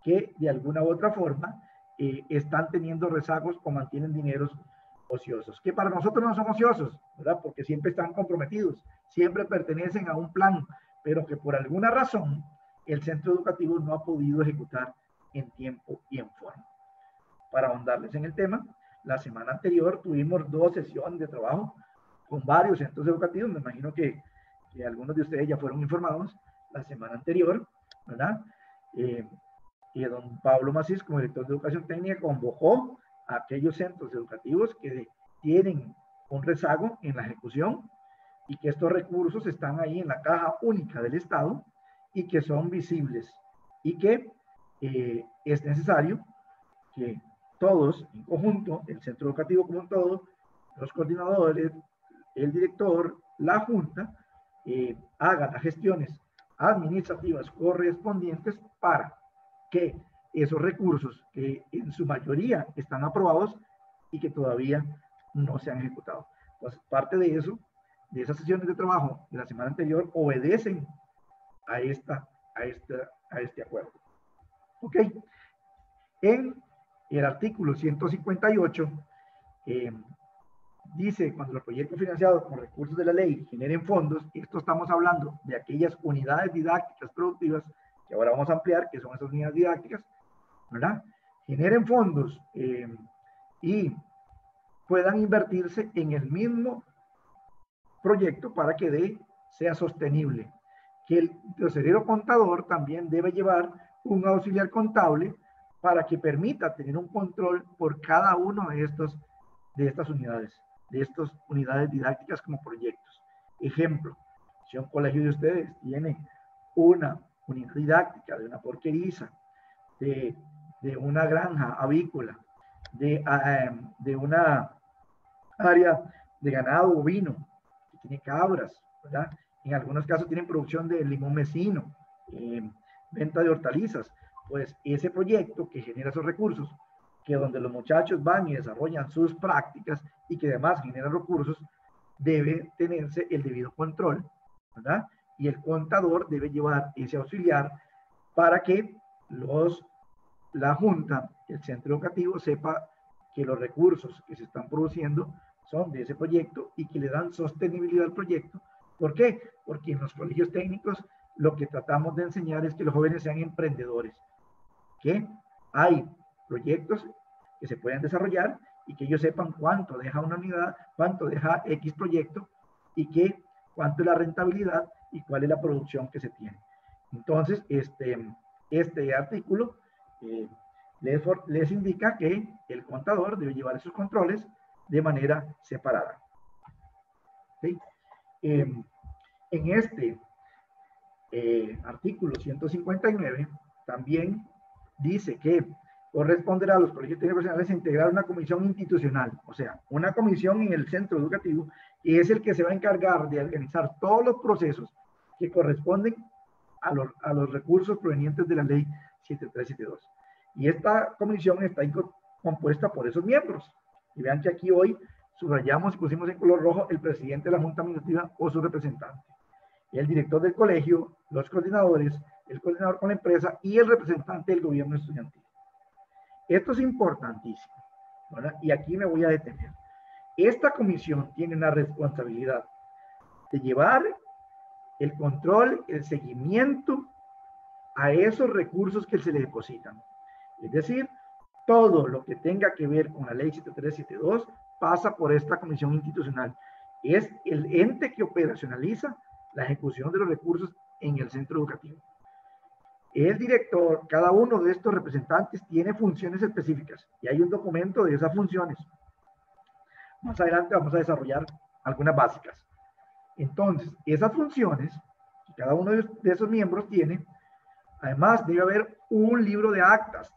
que de alguna u otra forma están teniendo rezagos o mantienen dineros ociosos, que para nosotros no son ociosos, ¿verdad? Porque siempre están comprometidos, siempre pertenecen a un plan, pero que por alguna razón el centro educativo no ha podido ejecutar en tiempo y en forma. Para ahondarles en el tema, la semana anterior tuvimos 2 sesiones de trabajo con varios centros educativos. Me imagino que algunos de ustedes ya fueron informados la semana anterior, ¿verdad? Don Pablo Macís, como director de Educación Técnica, convocó a aquellos centros educativos que tienen un rezago en la ejecución y que estos recursos están ahí en la caja única del Estado y que son visibles y que es necesario que todos en conjunto, el centro educativo como un todo, los coordinadores, el director, la junta, hagan las gestiones administrativas correspondientes para que esos recursos que en su mayoría están aprobados y que todavía no se han ejecutado. Pues parte de eso, de esas sesiones de trabajo de la semana anterior, obedecen a este acuerdo. ¿Ok? En el artículo 158 dice, cuando los proyectos financiados con recursos de la ley generen fondos, esto estamos hablando de aquellas unidades didácticas productivas, que ahora vamos a ampliar, que son esas unidades didácticas, ¿verdad? Generen fondos y puedan invertirse en el mismo proyecto para que sea sostenible. Que el tesorero contador también debe llevar un auxiliar contable para que permita tener un control por cada uno de estas unidades didácticas como proyectos. Ejemplo, si un colegio de ustedes tiene una unidad didáctica de una porqueriza, de una granja avícola, de una área de ganado bovino, que tiene cabras, ¿verdad? En algunos casos tienen producción de limón mecino, venta de hortalizas, pues ese proyecto que genera esos recursos, que donde los muchachos van y desarrollan sus prácticas y que además genera recursos, debe tenerse el debido control, ¿verdad? Y el contador debe llevar ese auxiliar para que la junta, el centro educativo, sepa que los recursos que se están produciendo son de ese proyecto y que le dan sostenibilidad al proyecto. ¿Por qué? Porque en los colegios técnicos lo que tratamos de enseñar es que los jóvenes sean emprendedores, que hay proyectos que se pueden desarrollar y que ellos sepan cuánto deja una unidad, cuánto deja X proyecto y cuánto es la rentabilidad y cuál es la producción que se tiene. Entonces, este artículo les indica que el contador debe llevar esos controles de manera separada. ¿Sí? En este artículo 159 también dice que corresponderá a los colegios profesionales integrar una comisión institucional, o sea, una comisión en el centro educativo, que es el que se va a encargar de organizar todos los procesos que corresponden a los recursos provenientes de la ley 7372. Y esta comisión está compuesta por esos miembros. Y vean que aquí hoy subrayamos y pusimos en color rojo el presidente de la Junta Administrativa o su representante, el director del colegio, los coordinadores, el coordinador con la empresa y el representante del gobierno estudiantil. Esto es importantísimo, ¿verdad? Y aquí me voy a detener. Esta comisión tiene una responsabilidad de llevar el control, el seguimiento a esos recursos que se le depositan. Es decir, todo lo que tenga que ver con la ley 7372 pasa por esta comisión institucional. Es el ente que operacionaliza la ejecución de los recursos en el centro educativo. El director, cada uno de estos representantes tiene funciones específicas y hay un documento de esas funciones. Más adelante vamos a desarrollar algunas básicas. Entonces, esas funciones que cada uno de esos miembros tiene, además debe haber un libro de actas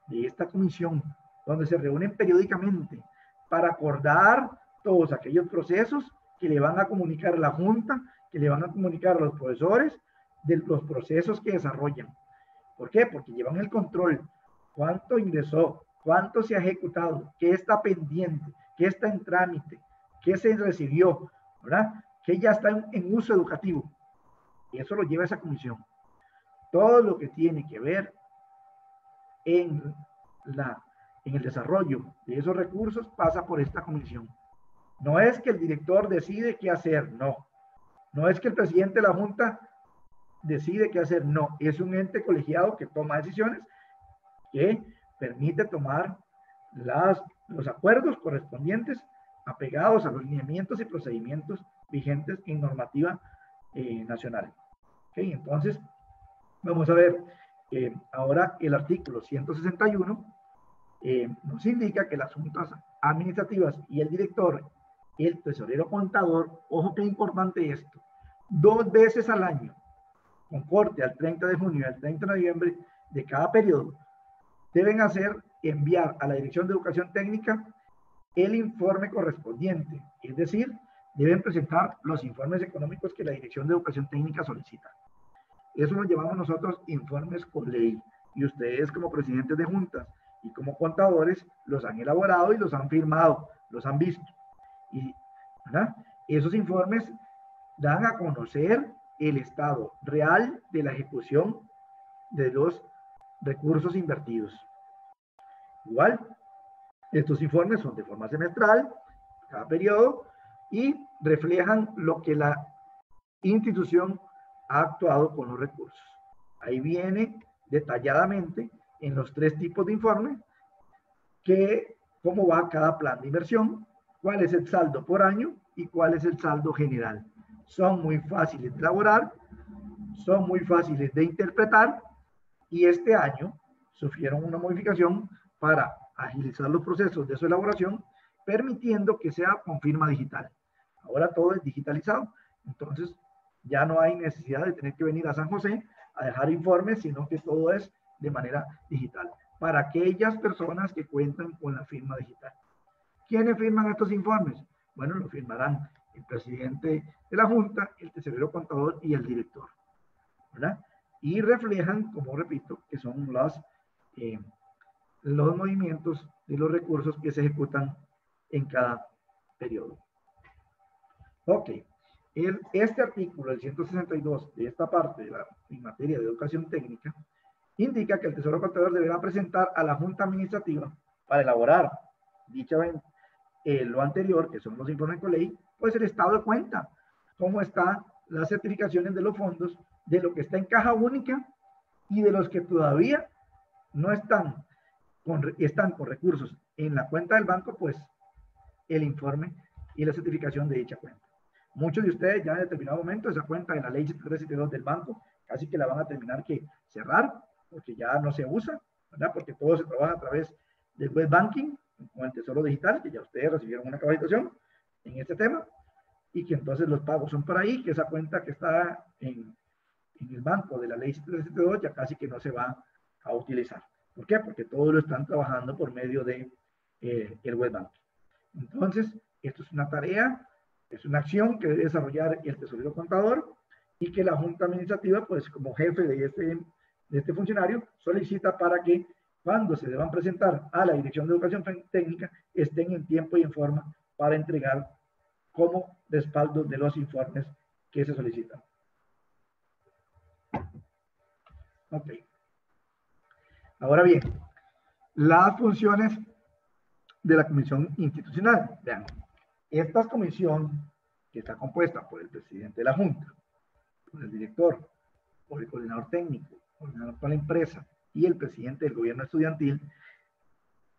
de esta comisión donde se reúnen periódicamente para acordar todos aquellos procesos que le van a comunicar a la Junta, que le van a comunicar a los profesores de los procesos que desarrollan. ¿Por qué? Porque llevan el control. ¿Cuánto ingresó? ¿Cuánto se ha ejecutado? ¿Qué está pendiente? ¿Qué está en trámite? ¿Qué se recibió? ¿Verdad? ¿Qué ya está en uso educativo? Y eso lo lleva esa comisión. Todo lo que tiene que ver en el desarrollo de esos recursos pasa por esta comisión. No es que el director decide qué hacer, no. No es que el presidente de la Junta decide qué hacer, no. Es un ente colegiado que toma decisiones, que permite tomar los acuerdos correspondientes apegados a los lineamientos y procedimientos vigentes en normativa nacional. ¿Okay? Entonces, vamos a ver ahora el artículo 161 nos indica que las juntas administrativas y el director, el tesorero contador, ojo que importante esto, 2 veces al año, con corte al 30 de junio y al 30 de noviembre de cada periodo, deben enviar a la Dirección de Educación Técnica el informe correspondiente, es decir, deben presentar los informes económicos que la Dirección de Educación Técnica solicita. Eso lo llamamos nosotros informes con ley, y ustedes como presidentes de juntas y como contadores los han elaborado y los han firmado, los han visto. Y ¿verdad? Esos informes dan a conocer el estado real de la ejecución de los recursos invertidos. Igual, estos informes son de forma semestral, cada periodo, y reflejan lo que la institución ha actuado con los recursos. Ahí viene detalladamente en los 3 tipos de informes cómo va cada plan de inversión, cuál es el saldo por año y cuál es el saldo general. Son muy fáciles de elaborar, son muy fáciles de interpretar, y este año sufrieron una modificación para agilizar los procesos de su elaboración, permitiendo que sea con firma digital. Ahora todo es digitalizado, entonces ya no hay necesidad de tener que venir a San José a dejar informes, sino que todo es de manera digital, para aquellas personas que cuentan con la firma digital. ¿Quiénes firman estos informes? Bueno, lo firmarán el presidente de la Junta, el tesorero contador y el director, ¿verdad? Y reflejan, como repito, que son los movimientos de los recursos que se ejecutan en cada periodo. Ok. Este artículo, el 162, de esta parte en materia de educación técnica, indica que el Tesoro Contador deberá presentar a la Junta Administrativa para elaborar lo anterior, que son los informes con ley, pues el estado de cuenta, cómo están las certificaciones de los fondos, de lo que está en caja única y de los que todavía no están con recursos en la cuenta del banco, pues el informe y la certificación de dicha cuenta. Muchos de ustedes ya en determinado momento esa cuenta de la ley 7372 del banco casi que la van a terminar que cerrar porque ya no se usa, ¿verdad? Porque todo se trabaja a través del web banking con el Tesoro Digital, que ya ustedes recibieron una capacitación en este tema, y que entonces los pagos son por ahí, que esa cuenta que está en el banco de la ley 7372 ya casi que no se va a utilizar. ¿Por qué? Porque todo lo están trabajando por medio de el web banking. Entonces, esto es una tarea, es una acción que debe desarrollar el tesorero contador y que la Junta Administrativa, pues como jefe de este funcionario, solicita para que cuando se deban presentar a la Dirección de Educación Técnica estén en tiempo y en forma para entregar como respaldo de los informes que se solicitan. Ok. Ahora bien, las funciones de la comisión institucional. Vean, esta comisión, que está compuesta por el presidente de la Junta, por el director, por el coordinador técnico, coordinador para la empresa y el presidente del gobierno estudiantil,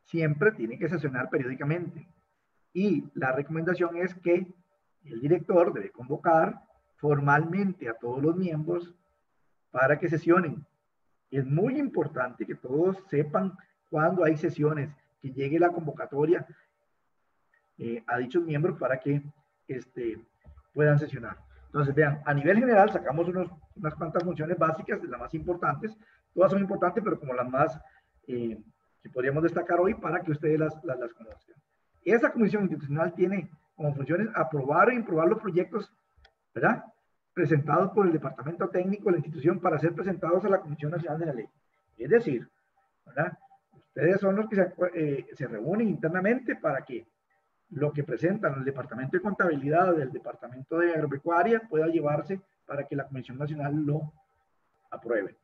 siempre tiene que sesionar periódicamente. Y la recomendación es que el director debe convocar formalmente a todos los miembros para que sesionen. Es muy importante que todos sepan cuándo hay sesiones, que llegue la convocatoria a dichos miembros para que puedan sesionar. Entonces, vean, a nivel general sacamos unas cuantas funciones básicas, de las más importantes. Todas son importantes, pero como las más que podríamos destacar hoy para que ustedes las conozcan. Esa comisión institucional tiene como funciones aprobar o improbar los proyectos, ¿verdad?, presentados por el departamento técnico de la institución para ser presentados a la Comisión Nacional de la Ley. Es decir, ¿verdad?, ustedes son los que se reúnen internamente para que lo que presentan el Departamento de Contabilidad del Departamento de Agropecuaria pueda llevarse para que la Comisión Nacional lo apruebe.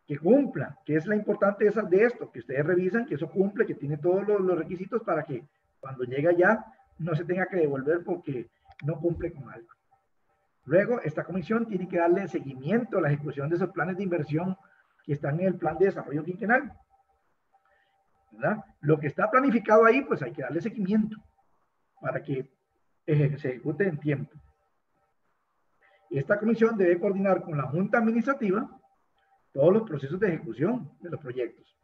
Que cumpla, que es la importante de esto, que ustedes revisan que eso cumple, que tiene todos los requisitos para que cuando llegue allá no se tenga que devolver porque no cumple con algo. Luego, esta comisión tiene que darle seguimiento a la ejecución de esos planes de inversión que están en el plan de desarrollo quinquenal, ¿verdad? Lo que está planificado ahí, pues hay que darle seguimiento para que se ejecute en tiempo. Esta comisión debe coordinar con la Junta Administrativa todos los procesos de ejecución de los proyectos,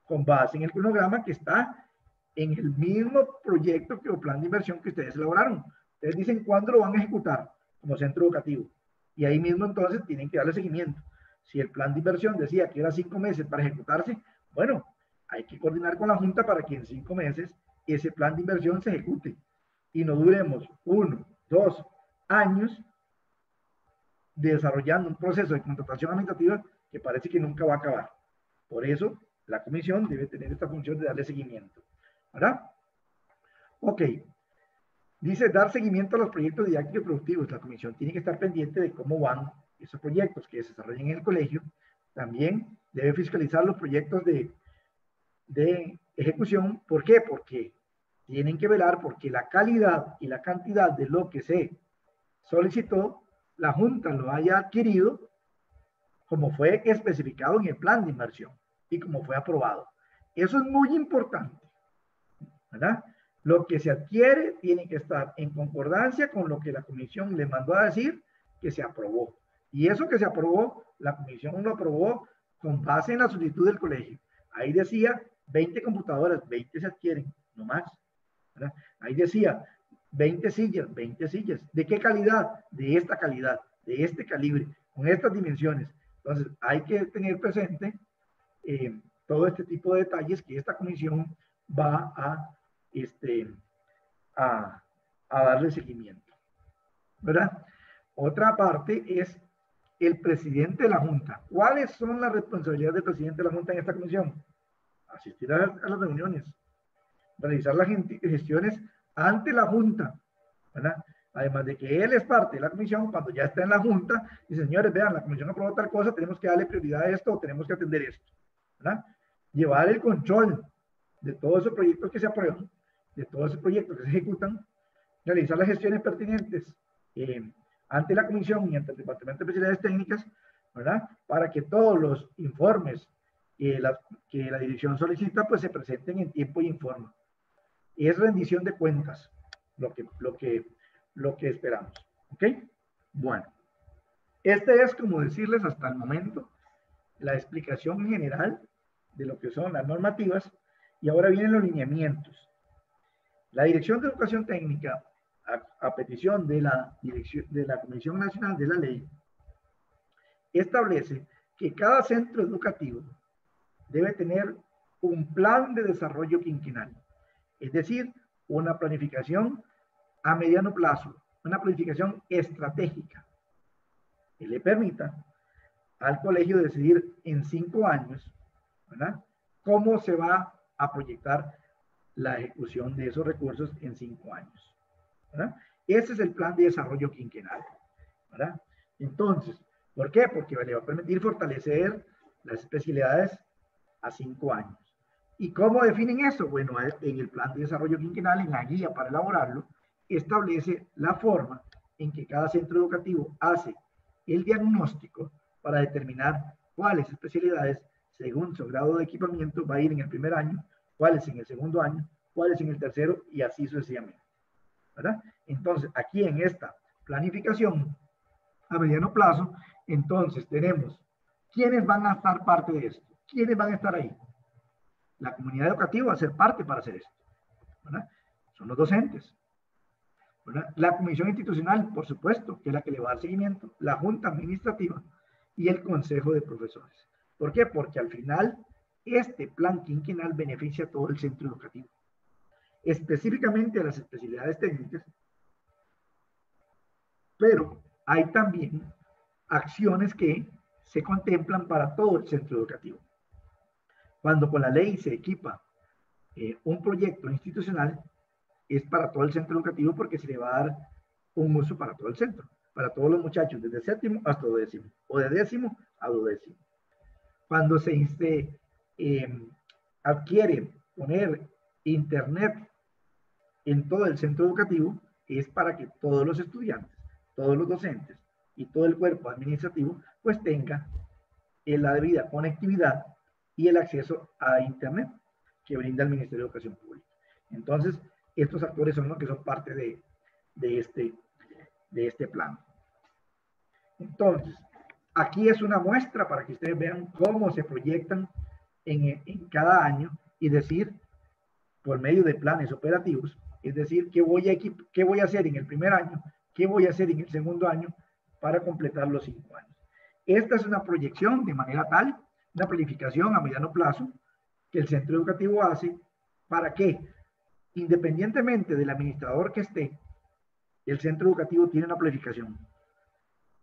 con base en el cronograma que está en el mismo proyecto o plan de inversión que ustedes elaboraron. Ustedes dicen cuándo lo van a ejecutar como centro educativo, y ahí mismo entonces tienen que darle seguimiento. Si el plan de inversión decía que era 5 meses para ejecutarse, bueno, hay que coordinar con la Junta para que en 5 meses ese plan de inversión se ejecute y no duremos 1, 2 años desarrollando un proceso de contratación administrativa que parece que nunca va a acabar. Por eso, la comisión debe tener esta función de darle seguimiento, ¿verdad? Ok. Dice dar seguimiento a los proyectos didácticos y productivos. La comisión tiene que estar pendiente de cómo van esos proyectos que se desarrollan en el colegio. También debe fiscalizar los proyectos de ejecución. ¿Por qué? Porque tienen que velar porque la calidad y la cantidad de lo que se solicitó, la Junta lo haya adquirido como fue especificado en el plan de inversión y como fue aprobado. Eso es muy importante, ¿verdad? Lo que se adquiere tiene que estar en concordancia con lo que la comisión le mandó a decir que se aprobó. Y eso que se aprobó, la comisión lo aprobó con base en la solicitud del colegio. Ahí decía 20 computadoras, 20 se adquieren, no más, ¿verdad? Ahí decía 20 sillas, 20 sillas. ¿De qué calidad? De esta calidad, de este calibre, con estas dimensiones. Entonces, hay que tener presente todo este tipo de detalles que esta comisión va a darle seguimiento, ¿verdad? Otra parte es el presidente de la Junta. ¿Cuáles son las responsabilidades del presidente de la Junta en esta comisión? Asistir a las reuniones, realizar las gestiones ante la Junta, ¿verdad? Además de que él es parte de la comisión, cuando ya está en la Junta, dice, señores, vean, la comisión aprobó tal cosa, tenemos que darle prioridad a esto o tenemos que atender esto, ¿verdad? Llevar el control de todos esos proyectos que se aprueban, de todos esos proyectos que se ejecutan, realizar las gestiones pertinentes ante la comisión y ante el Departamento de Especialidades Técnicas, ¿verdad? Para que todos los informes que la dirección solicita, pues se presenten en tiempo y en forma. Es rendición de cuentas lo que esperamos. ¿Ok? Bueno, este es, como decirles hasta el momento, la explicación general de lo que son las normativas, y ahora vienen los lineamientos. La Dirección de Educación Técnica, a petición de la Comisión Nacional de la Ley, establece que cada centro educativo debe tener un plan de desarrollo quinquenal, es decir, una planificación a mediano plazo, una planificación estratégica que le permita al colegio decidir en 5 años, ¿verdad?, cómo se va a proyectar la ejecución de esos recursos en 5 años, ¿verdad? Ese es el plan de desarrollo quinquenal, ¿verdad? Entonces, ¿por qué? Porque le va a permitir fortalecer las especialidades a 5 años. ¿Y cómo definen eso? Bueno, en el plan de desarrollo quinquenal, en la guía para elaborarlo, establece la forma en que cada centro educativo hace el diagnóstico para determinar cuáles especialidades, según su grado de equipamiento, va a ir en el primer año, cuáles en el segundo año, cuáles en el tercero, y así sucesivamente, ¿verdad? Entonces, aquí en esta planificación a mediano plazo, entonces tenemos quiénes van a estar parte de esto, quiénes van a estar ahí. La comunidad educativa va a ser parte para hacer esto, ¿verdad? Son los docentes, ¿verdad? La comisión institucional, por supuesto, que es la que le va a dar seguimiento, la junta administrativa y el consejo de profesores. ¿Por qué? Porque al final este plan quinquenal beneficia a todo el centro educativo, específicamente a las especialidades técnicas, Pero hay también acciones que se contemplan para todo el centro educativo. Cuando con la ley se equipa un proyecto institucional, es para todo el centro educativo porque se le va a dar un uso para todo el centro, para todos los muchachos, desde séptimo hasta décimo, o de décimo a duodécimo. Cuando se adquiere poner internet en todo el centro educativo, es para que todos los estudiantes, todos los docentes y todo el cuerpo administrativo pues tenga la debida conectividad y el acceso a internet que brinda el Ministerio de Educación Pública. Entonces, estos actores son los que son parte de este plan. Entonces, aquí es una muestra para que ustedes vean cómo se proyectan en cada año y decir, por medio de planes operativos, es decir, qué voy a hacer en el primer año, qué voy a hacer en el segundo año para completar los 5 años. Esta es una proyección de manera tal, una planificación a mediano plazo que el centro educativo hace para que, independientemente del administrador que esté, el centro educativo tiene una planificación,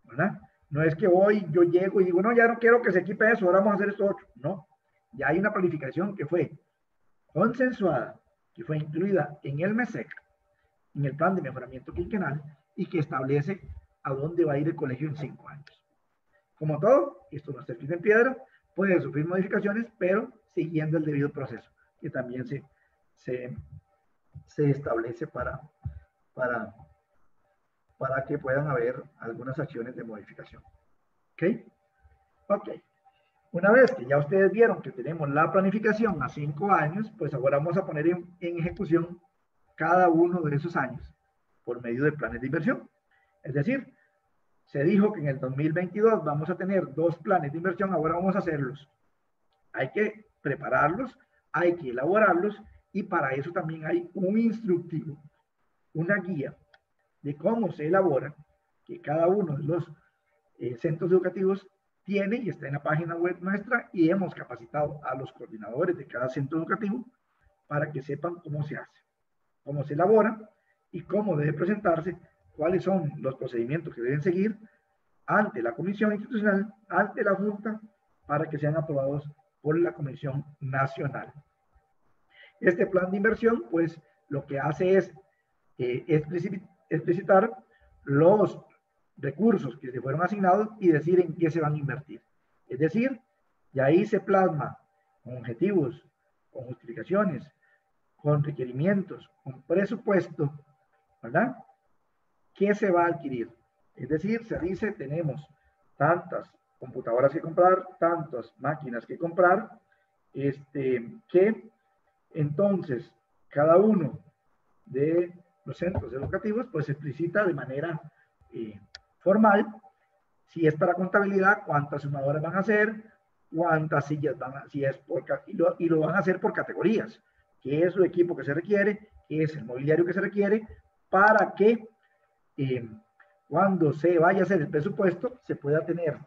¿verdad? No es que hoy yo llego y digo, no, ya no quiero que se equipe eso, ahora vamos a hacer esto otro. No, ya hay una planificación que fue consensuada, que fue incluida en el MESEC, en el plan de mejoramiento quinquenal, y que establece a dónde va a ir el colegio en 5 años. Como todo, esto no está escrito en piedra, puede sufrir modificaciones, pero siguiendo el debido proceso, que también se establece para que puedan haber algunas acciones de modificación. ¿Ok? Ok. Una vez que ya ustedes vieron que tenemos la planificación a 5 años, pues ahora vamos a poner en ejecución cada uno de esos años por medio de planes de inversión. Es decir, se dijo que en el 2022 vamos a tener 2 planes de inversión, ahora vamos a hacerlos. Hay que prepararlos, hay que elaborarlos y para eso también hay un instructivo, una guía de cómo se elabora, que cada uno de los centros educativos tiene y está en la página web nuestra y hemos capacitado a los coordinadores de cada centro educativo para que sepan cómo se hace, cómo se elabora y cómo debe presentarse, cuáles son los procedimientos que deben seguir ante la Comisión Institucional, ante la Junta, para que sean aprobados por la Comisión Nacional. Este plan de inversión, pues, lo que hace es explicitar los recursos que se fueron asignados y decir en qué se van a invertir. Es decir, y ahí se plasma con objetivos, con justificaciones, con requerimientos, con presupuesto, ¿verdad? ¿Qué se va a adquirir? Es decir, se dice, tenemos tantas computadoras que comprar, tantas máquinas que comprar, que entonces cada uno de los centros educativos pues explicita de manera formal, si es para contabilidad, cuántas sumadoras van a hacer, cuántas sillas van a, si es por, y lo van a hacer por categorías, qué es lo equipo que se requiere, qué es el mobiliario que se requiere, para que cuando se vaya a hacer el presupuesto se pueda tener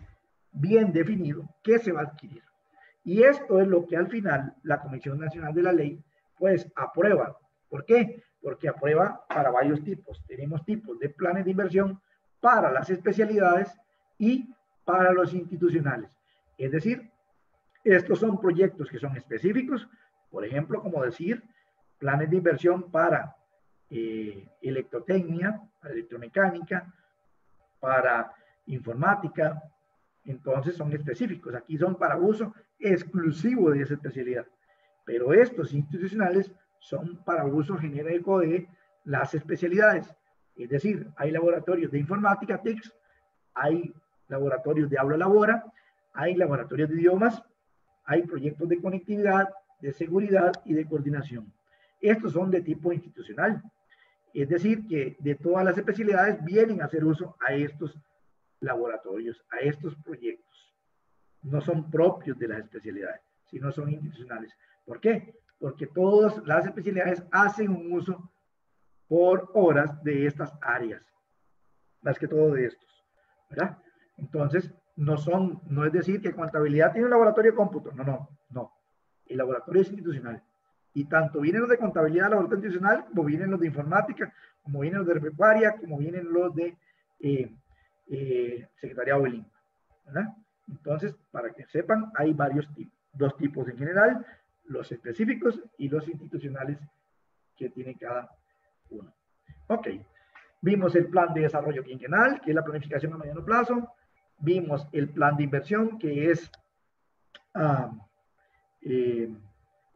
bien definido qué se va a adquirir. Y esto es lo que al final la Comisión Nacional de la Ley pues aprueba. ¿Por qué? Porque aprueba para varios tipos. Tenemos tipos de planes de inversión para las especialidades y para los institucionales. Es decir, estos son proyectos que son específicos, por ejemplo, como decir, planes de inversión para electrotecnia, para electromecánica, para informática, entonces son específicos. Aquí son para uso exclusivo de esa especialidad. Pero estos institucionales son para uso genérico de las especialidades. Es decir, hay laboratorios de informática, TICS, hay laboratorios de aula-labora, hay laboratorios de idiomas, hay proyectos de conectividad, de seguridad y de coordinación. Estos son de tipo institucional. Es decir, que de todas las especialidades vienen a hacer uso a estos laboratorios, a estos proyectos. No son propios de las especialidades, sino son institucionales. ¿Por qué? Porque todas las especialidades hacen un uso por horas de estas áreas, más que todo de estos, ¿verdad? Entonces, no es decir que contabilidad tiene un laboratorio de cómputo, no. El laboratorio es institucional. Y tanto vienen los de contabilidad, laboratorio institucional, como vienen los de informática, como vienen los de agropecuaria, como vienen los de secretariado bilingüe, ¿verdad? Entonces, para que sepan, hay dos tipos en general, los específicos y los institucionales que tiene cada uno. Ok, vimos el plan de desarrollo quinquenal, que es la planificación a mediano plazo. Vimos el plan de inversión, que es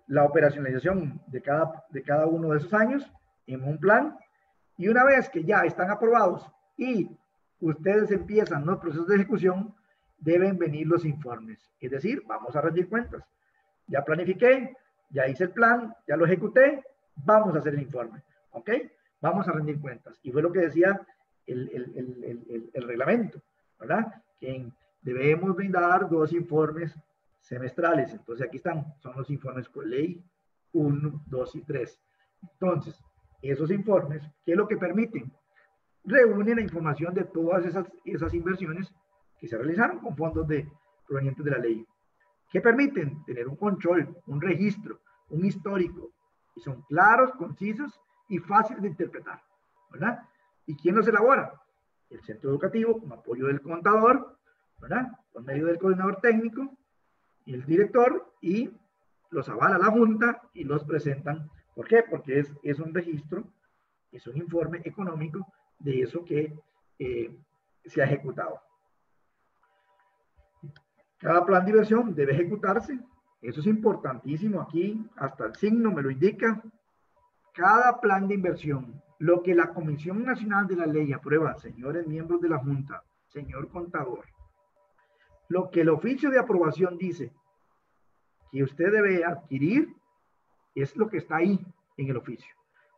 la operacionalización de cada uno de esos años en un plan. Y una vez que ya están aprobados y ustedes empiezan los procesos de ejecución, deben venir los informes. Es decir, vamos a rendir cuentas. Ya planifiqué, ya hice el plan, ya lo ejecuté, vamos a hacer el informe. ¿Ok? Vamos a rendir cuentas. Y fue lo que decía el reglamento, ¿verdad? Que debemos brindar 2 informes semestrales. Entonces aquí están, son los informes con ley 1, 2 y 3. Entonces, esos informes, ¿qué es lo que permiten? Reúnen la información de todas esas inversiones que se realizaron con fondos provenientes de la ley. ¿Qué permiten? Tener un control, un registro, un histórico. Y son claros, concisos y fáciles de interpretar, ¿verdad? ¿Y quién los elabora? El centro educativo, con apoyo del contador, ¿verdad? Por medio del coordinador técnico y el director, y los avala la junta y los presentan. ¿Por qué? Porque es un registro, es un informe económico de eso que se ha ejecutado. Cada plan de inversión debe ejecutarse. Eso es importantísimo aquí, hasta el signo me lo indica. Cada plan de inversión, lo que la Comisión Nacional de la Ley aprueba, señores miembros de la Junta, señor contador, lo que el oficio de aprobación dice que usted debe adquirir es lo que está ahí en el oficio.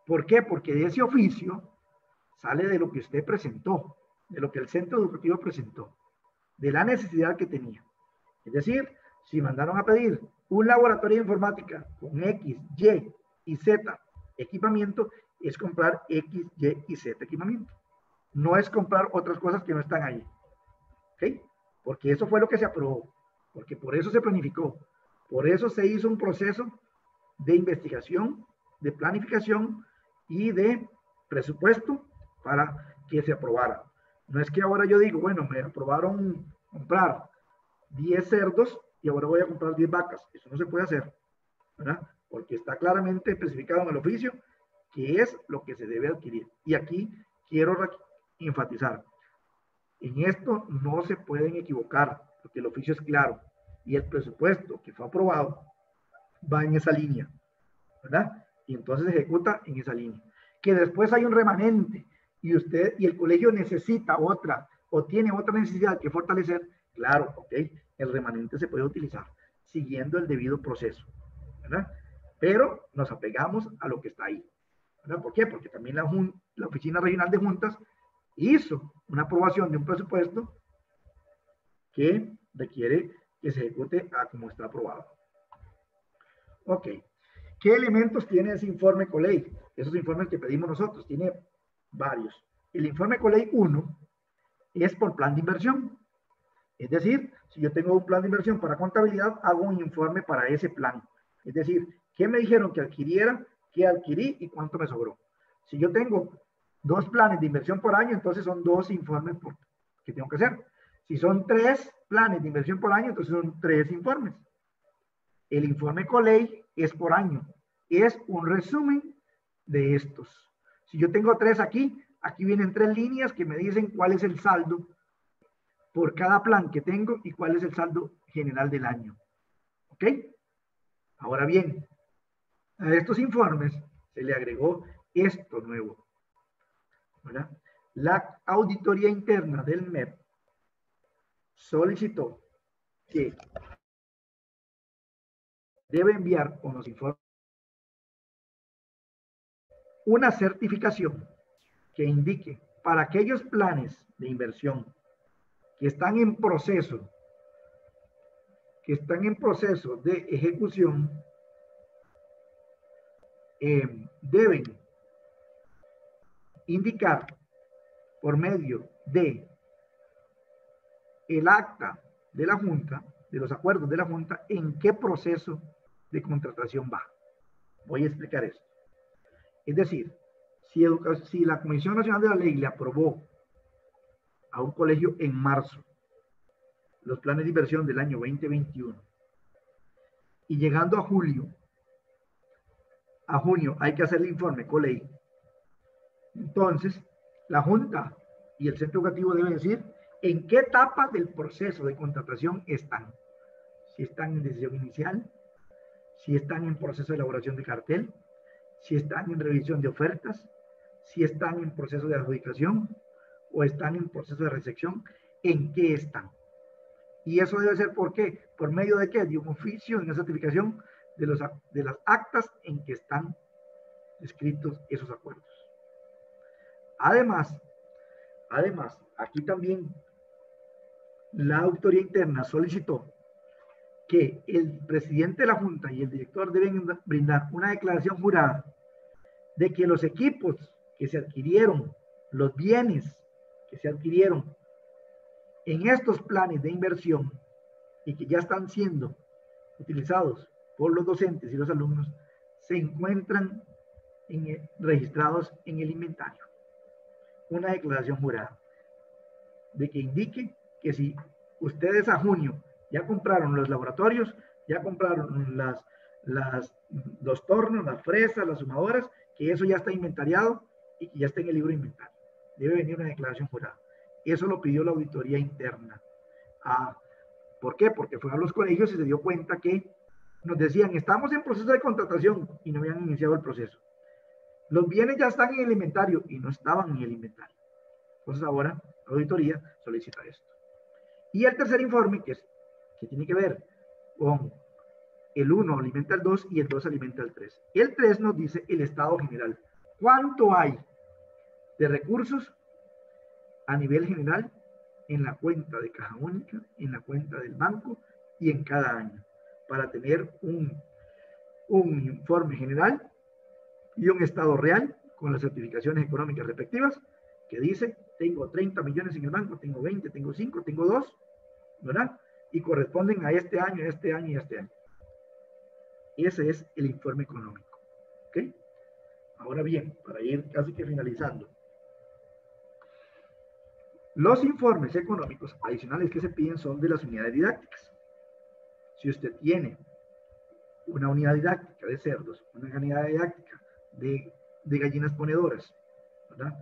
¿Por qué? Porque de ese oficio sale de lo que usted presentó, de lo que el centro educativo presentó, de la necesidad que tenía. Es decir, si mandaron a pedir un laboratorio de informática con X, Y y Z equipamiento, es comprar X, Y y Z equipamiento. No es comprar otras cosas que no están ahí. ¿Ok? Porque eso fue lo que se aprobó. Porque por eso se planificó. Por eso se hizo un proceso de investigación, de planificación y de presupuesto para que se aprobara. No es que ahora yo digo, bueno, me aprobaron comprar 10 cerdos y ahora voy a comprar 10 vacas. Eso no se puede hacer, ¿verdad? Porque está claramente especificado en el oficio que es lo que se debe adquirir. Y aquí quiero enfatizar, en esto no se pueden equivocar, porque el oficio es claro y el presupuesto que fue aprobado va en esa línea, ¿verdad? Y entonces se ejecuta en esa línea. Que después hay un remanente y usted y el colegio necesita otra o tiene otra necesidad que fortalecer, claro, ok, el remanente se puede utilizar siguiendo el debido proceso, ¿verdad? Pero nos apegamos a lo que está ahí, ¿verdad? ¿Por qué? Porque también la Oficina Regional de Juntas hizo una aprobación de un presupuesto que requiere que se ejecute a como está aprobado. Ok. ¿Qué elementos tiene ese informe COLEI? Esos informes que pedimos nosotros, tiene varios. El informe COLEI 1 es por plan de inversión. Es decir, si yo tengo un plan de inversión para contabilidad, hago un informe para ese plan. Es decir, ¿qué me dijeron que adquiriera? ¿Qué adquirí y cuánto me sobró? Si yo tengo 2 planes de inversión por año, entonces son 2 informes que tengo que hacer. Si son 3 planes de inversión por año, entonces son 3 informes. El informe COLEI es por año. Es un resumen de estos. Si yo tengo 3 aquí, aquí vienen 3 líneas que me dicen cuál es el saldo por cada plan que tengo y cuál es el saldo general del año. ¿Ok? Ahora bien, a estos informes se le agregó esto nuevo, ¿verdad? La auditoría interna del MEP solicitó que debe enviar con los informes una certificación que indique para aquellos planes de inversión que están en proceso de ejecución, deben indicar por medio de el acta de la Junta, de los acuerdos de la Junta, en qué proceso de contratación va. Voy a explicar esto. Es decir, si la Comisión Nacional de la Ley le aprobó a un colegio en marzo, los planes de inversión del año 2021, y llegando a junio hay que hacer el informe COLEI, entonces la Junta y el centro educativo deben decir en qué etapa del proceso de contratación están. Si están en decisión inicial, si están en proceso de elaboración de cartel, si están en revisión de ofertas, si están en proceso de adjudicación o están en proceso de recepción, en qué están. Y eso debe ser, ¿por qué? ¿Por medio de qué? De un oficio, de una certificación de las actas en que están escritos esos acuerdos. Además, aquí también la auditoría interna solicitó que el presidente de la Junta y el director deben brindar una declaración jurada de que los equipos que se adquirieron, los bienes que se adquirieron en estos planes de inversión y que ya están siendo utilizados por los docentes y los alumnos, se encuentran registrados en el inventario. Una declaración jurada de que indique que si ustedes a junio ya compraron los laboratorios, ya compraron los tornos, las fresas, las sumadoras, que eso ya está inventariado y que ya está en el libro de inventario. Debe venir una declaración jurada. Eso lo pidió la auditoría interna. ¿Por qué? Porque fue a los colegios y se dio cuenta que nos decían, estamos en proceso de contratación y no habían iniciado el proceso. Los bienes ya están en el inventario y no estaban en el inventario. Entonces ahora la auditoría solicita esto. Y el tercer informe, que tiene que ver con el 1 alimenta el 2 y el 2 alimenta el 3. El 3 nos dice el estado general. ¿Cuánto hay de recursos a nivel general en la cuenta de caja única, en la cuenta del banco y en cada año? Para tener un informe general y un estado real con las certificaciones económicas respectivas que dice, tengo 30 millones en el banco, tengo 20, tengo 5, tengo 2, ¿verdad? Y corresponden a este año, a este año y a este año. Ese es el informe económico. ¿Ok? Ahora bien, para ir casi que finalizando. Los informes económicos adicionales que se piden son de las unidades didácticas. Si usted tiene una unidad didáctica de cerdos, una unidad didáctica de gallinas ponedoras, ¿verdad?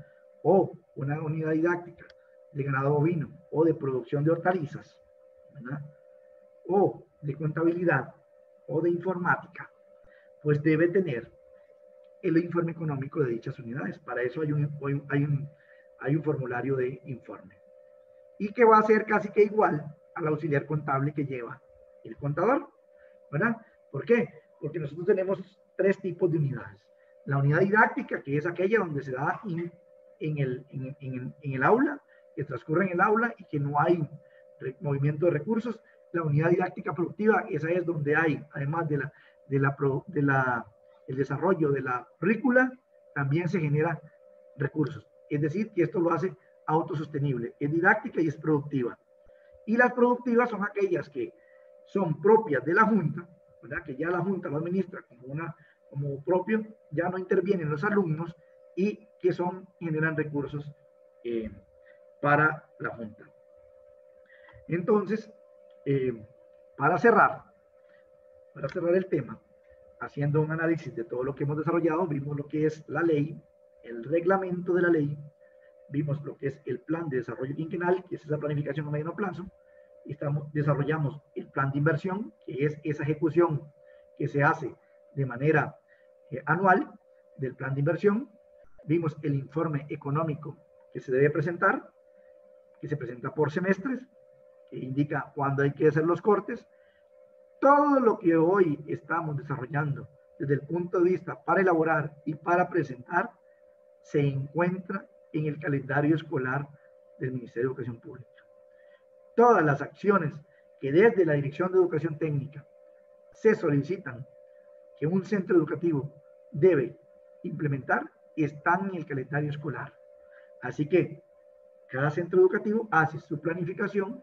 O una unidad didáctica de ganado bovino o de producción de hortalizas, ¿verdad? O de contabilidad o de informática, pues debe tener el informe económico de dichas unidades. Para eso hay un formulario de informe. Y que va a ser casi que igual al auxiliar contable que lleva el contador, ¿verdad? ¿Por qué? Porque nosotros tenemos 3 tipos de unidades. La unidad didáctica, que es aquella donde se da en el aula, que transcurre en el aula y que no hay movimiento de recursos. La unidad didáctica productiva, esa es donde hay, además el desarrollo de la currícula, también se generan recursos. Es decir, que esto lo hace autosostenible. Es didáctica y es productiva. Y las productivas son aquellas que son propias de la Junta, ¿verdad? Que ya la Junta lo administra como propio, ya no intervienen los alumnos y que generan recursos para la Junta. Entonces, para cerrar el tema, haciendo un análisis de todo lo que hemos desarrollado, vimos lo que es la ley, el reglamento de la ley, vimos lo que es el plan de desarrollo quinquenal, que es esa planificación a mediano plazo, y desarrollamos el plan de inversión, que es esa ejecución que se hace de manera anual del plan de inversión. Vimos el informe económico que se debe presentar, que se presenta por semestres, que indica cuándo hay que hacer los cortes. Todo lo que hoy estamos desarrollando desde el punto de vista para elaborar y para presentar se encuentra en el calendario escolar del Ministerio de Educación Pública. Todas las acciones que desde la Dirección de Educación Técnica se solicitan que un centro educativo debe implementar están en el calendario escolar. Así que cada centro educativo hace su planificación,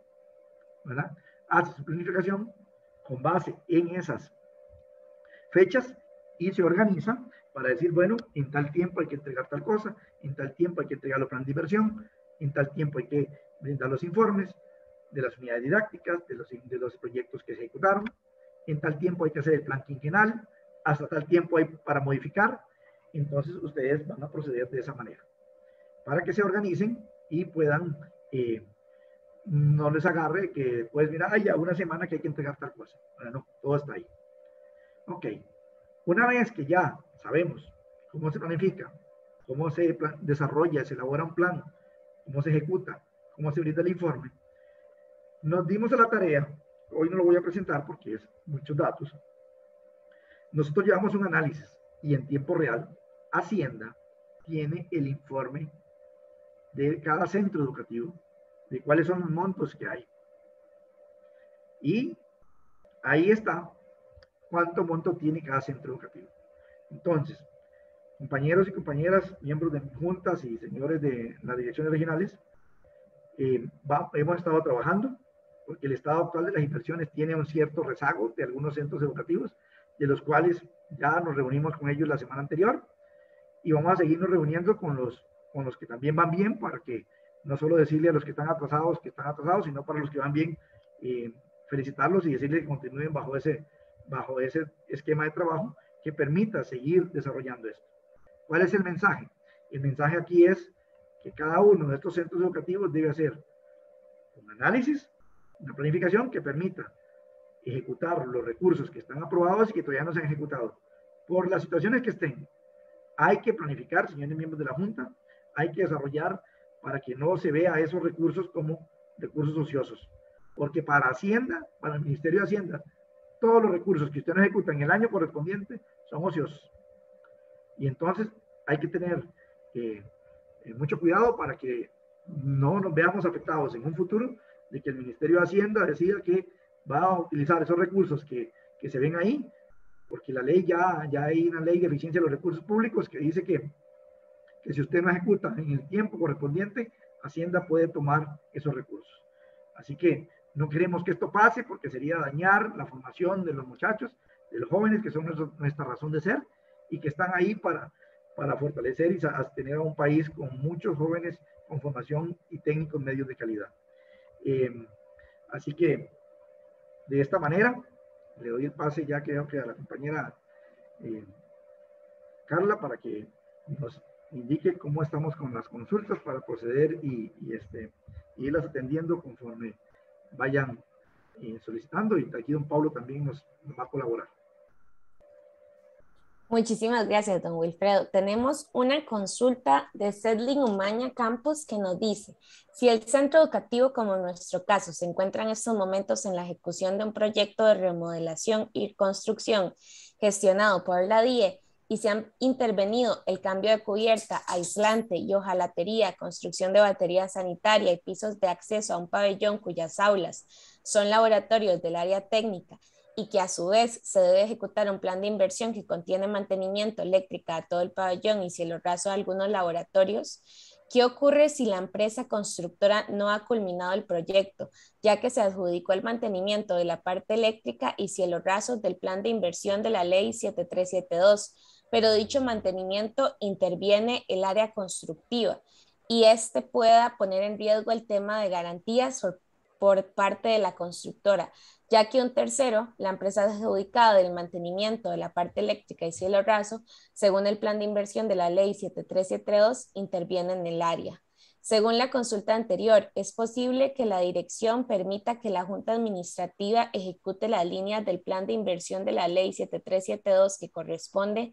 ¿verdad? Hace su planificación con base en esas fechas y se organiza para decir, bueno, en tal tiempo hay que entregar tal cosa, en tal tiempo hay que entregar los planes de inversión, en tal tiempo hay que brindar los informes de las unidades didácticas, de los proyectos que se ejecutaron, en tal tiempo hay que hacer el plan quinquenal, hasta tal tiempo hay para modificar. Entonces ustedes van a proceder de esa manera, para que se organicen y puedan, no les agarre que después, mira, hay ya una semana que hay que entregar tal cosa. Bueno, no, todo está ahí. Ok, una vez que ya sabemos cómo se planifica, cómo se desarrolla, se elabora un plan, cómo se ejecuta, cómo se brinda el informe, nos dimos a la tarea, hoy no lo voy a presentar porque es muchos datos, nosotros llevamos un análisis y en tiempo real, Hacienda tiene el informe de cada centro educativo, de cuáles son los montos que hay. Y ahí está cuánto monto tiene cada centro educativo. Entonces, compañeros y compañeras, miembros de juntas y señores de las direcciones regionales, hemos estado trabajando porque el estado actual de las inversiones tiene un cierto rezago de algunos centros educativos, de los cuales ya nos reunimos con ellos la semana anterior y vamos a seguirnos reuniendo con los que también van bien, para que no solo decirle a los que están atrasados, sino para los que van bien, felicitarlos y decirles que continúen bajo ese esquema de trabajo que permita seguir desarrollando esto. ¿Cuál es el mensaje? El mensaje aquí es que cada uno de estos centros educativos debe hacer un análisis, una planificación que permita ejecutar los recursos que están aprobados y que todavía no se han ejecutado. Por las situaciones que estén, hay que planificar, señores miembros de la Junta, hay que desarrollar para que no se vea esos recursos como recursos ociosos. Porque para Hacienda, para el Ministerio de Hacienda, todos los recursos que usted no ejecuta en el año correspondiente son ociosos. Y entonces hay que tener mucho cuidado para que no nos veamos afectados en un futuro de que el Ministerio de Hacienda decida que va a utilizar esos recursos que se ven ahí, porque la ley ya hay una ley de eficiencia de los recursos públicos que dice que si usted no ejecuta en el tiempo correspondiente, Hacienda puede tomar esos recursos. Así que no queremos que esto pase porque sería dañar la formación de los muchachos, de los jóvenes que son nuestra razón de ser y que están ahí para fortalecer y tener a un país con muchos jóvenes con formación y técnicos medios de calidad. Así que de esta manera le doy el pase ya creo que a la compañera Carla para que nos indique cómo estamos con las consultas para proceder y irlas atendiendo conforme vayan solicitando, y aquí don Pablo también nos va a colaborar. Muchísimas gracias, don Wilfredo. Tenemos una consulta de Sedlin Umaña Campos que nos dice: si el centro educativo, como en nuestro caso, se encuentra en estos momentos en la ejecución de un proyecto de remodelación y construcción gestionado por la DIE y se han intervenido el cambio de cubierta, aislante y hojalatería, construcción de batería sanitaria y pisos de acceso a un pabellón cuyas aulas son laboratorios del área técnica, y que a su vez se debe ejecutar un plan de inversión que contiene mantenimiento eléctrica a todo el pabellón y cielo raso a algunos laboratorios, ¿qué ocurre si la empresa constructora no ha culminado el proyecto, ya que se adjudicó el mantenimiento de la parte eléctrica y cielo raso del plan de inversión de la ley 7372, pero dicho mantenimiento interviene el área constructiva y pueda poner en riesgo el tema de garantías por parte de la constructora, ya que un tercero, la empresa adjudicada del mantenimiento de la parte eléctrica y cielo raso, según el plan de inversión de la ley 7372, interviene en el área? Según la consulta anterior, ¿es posible que la dirección permita que la Junta Administrativa ejecute las líneas del plan de inversión de la ley 7372 que corresponde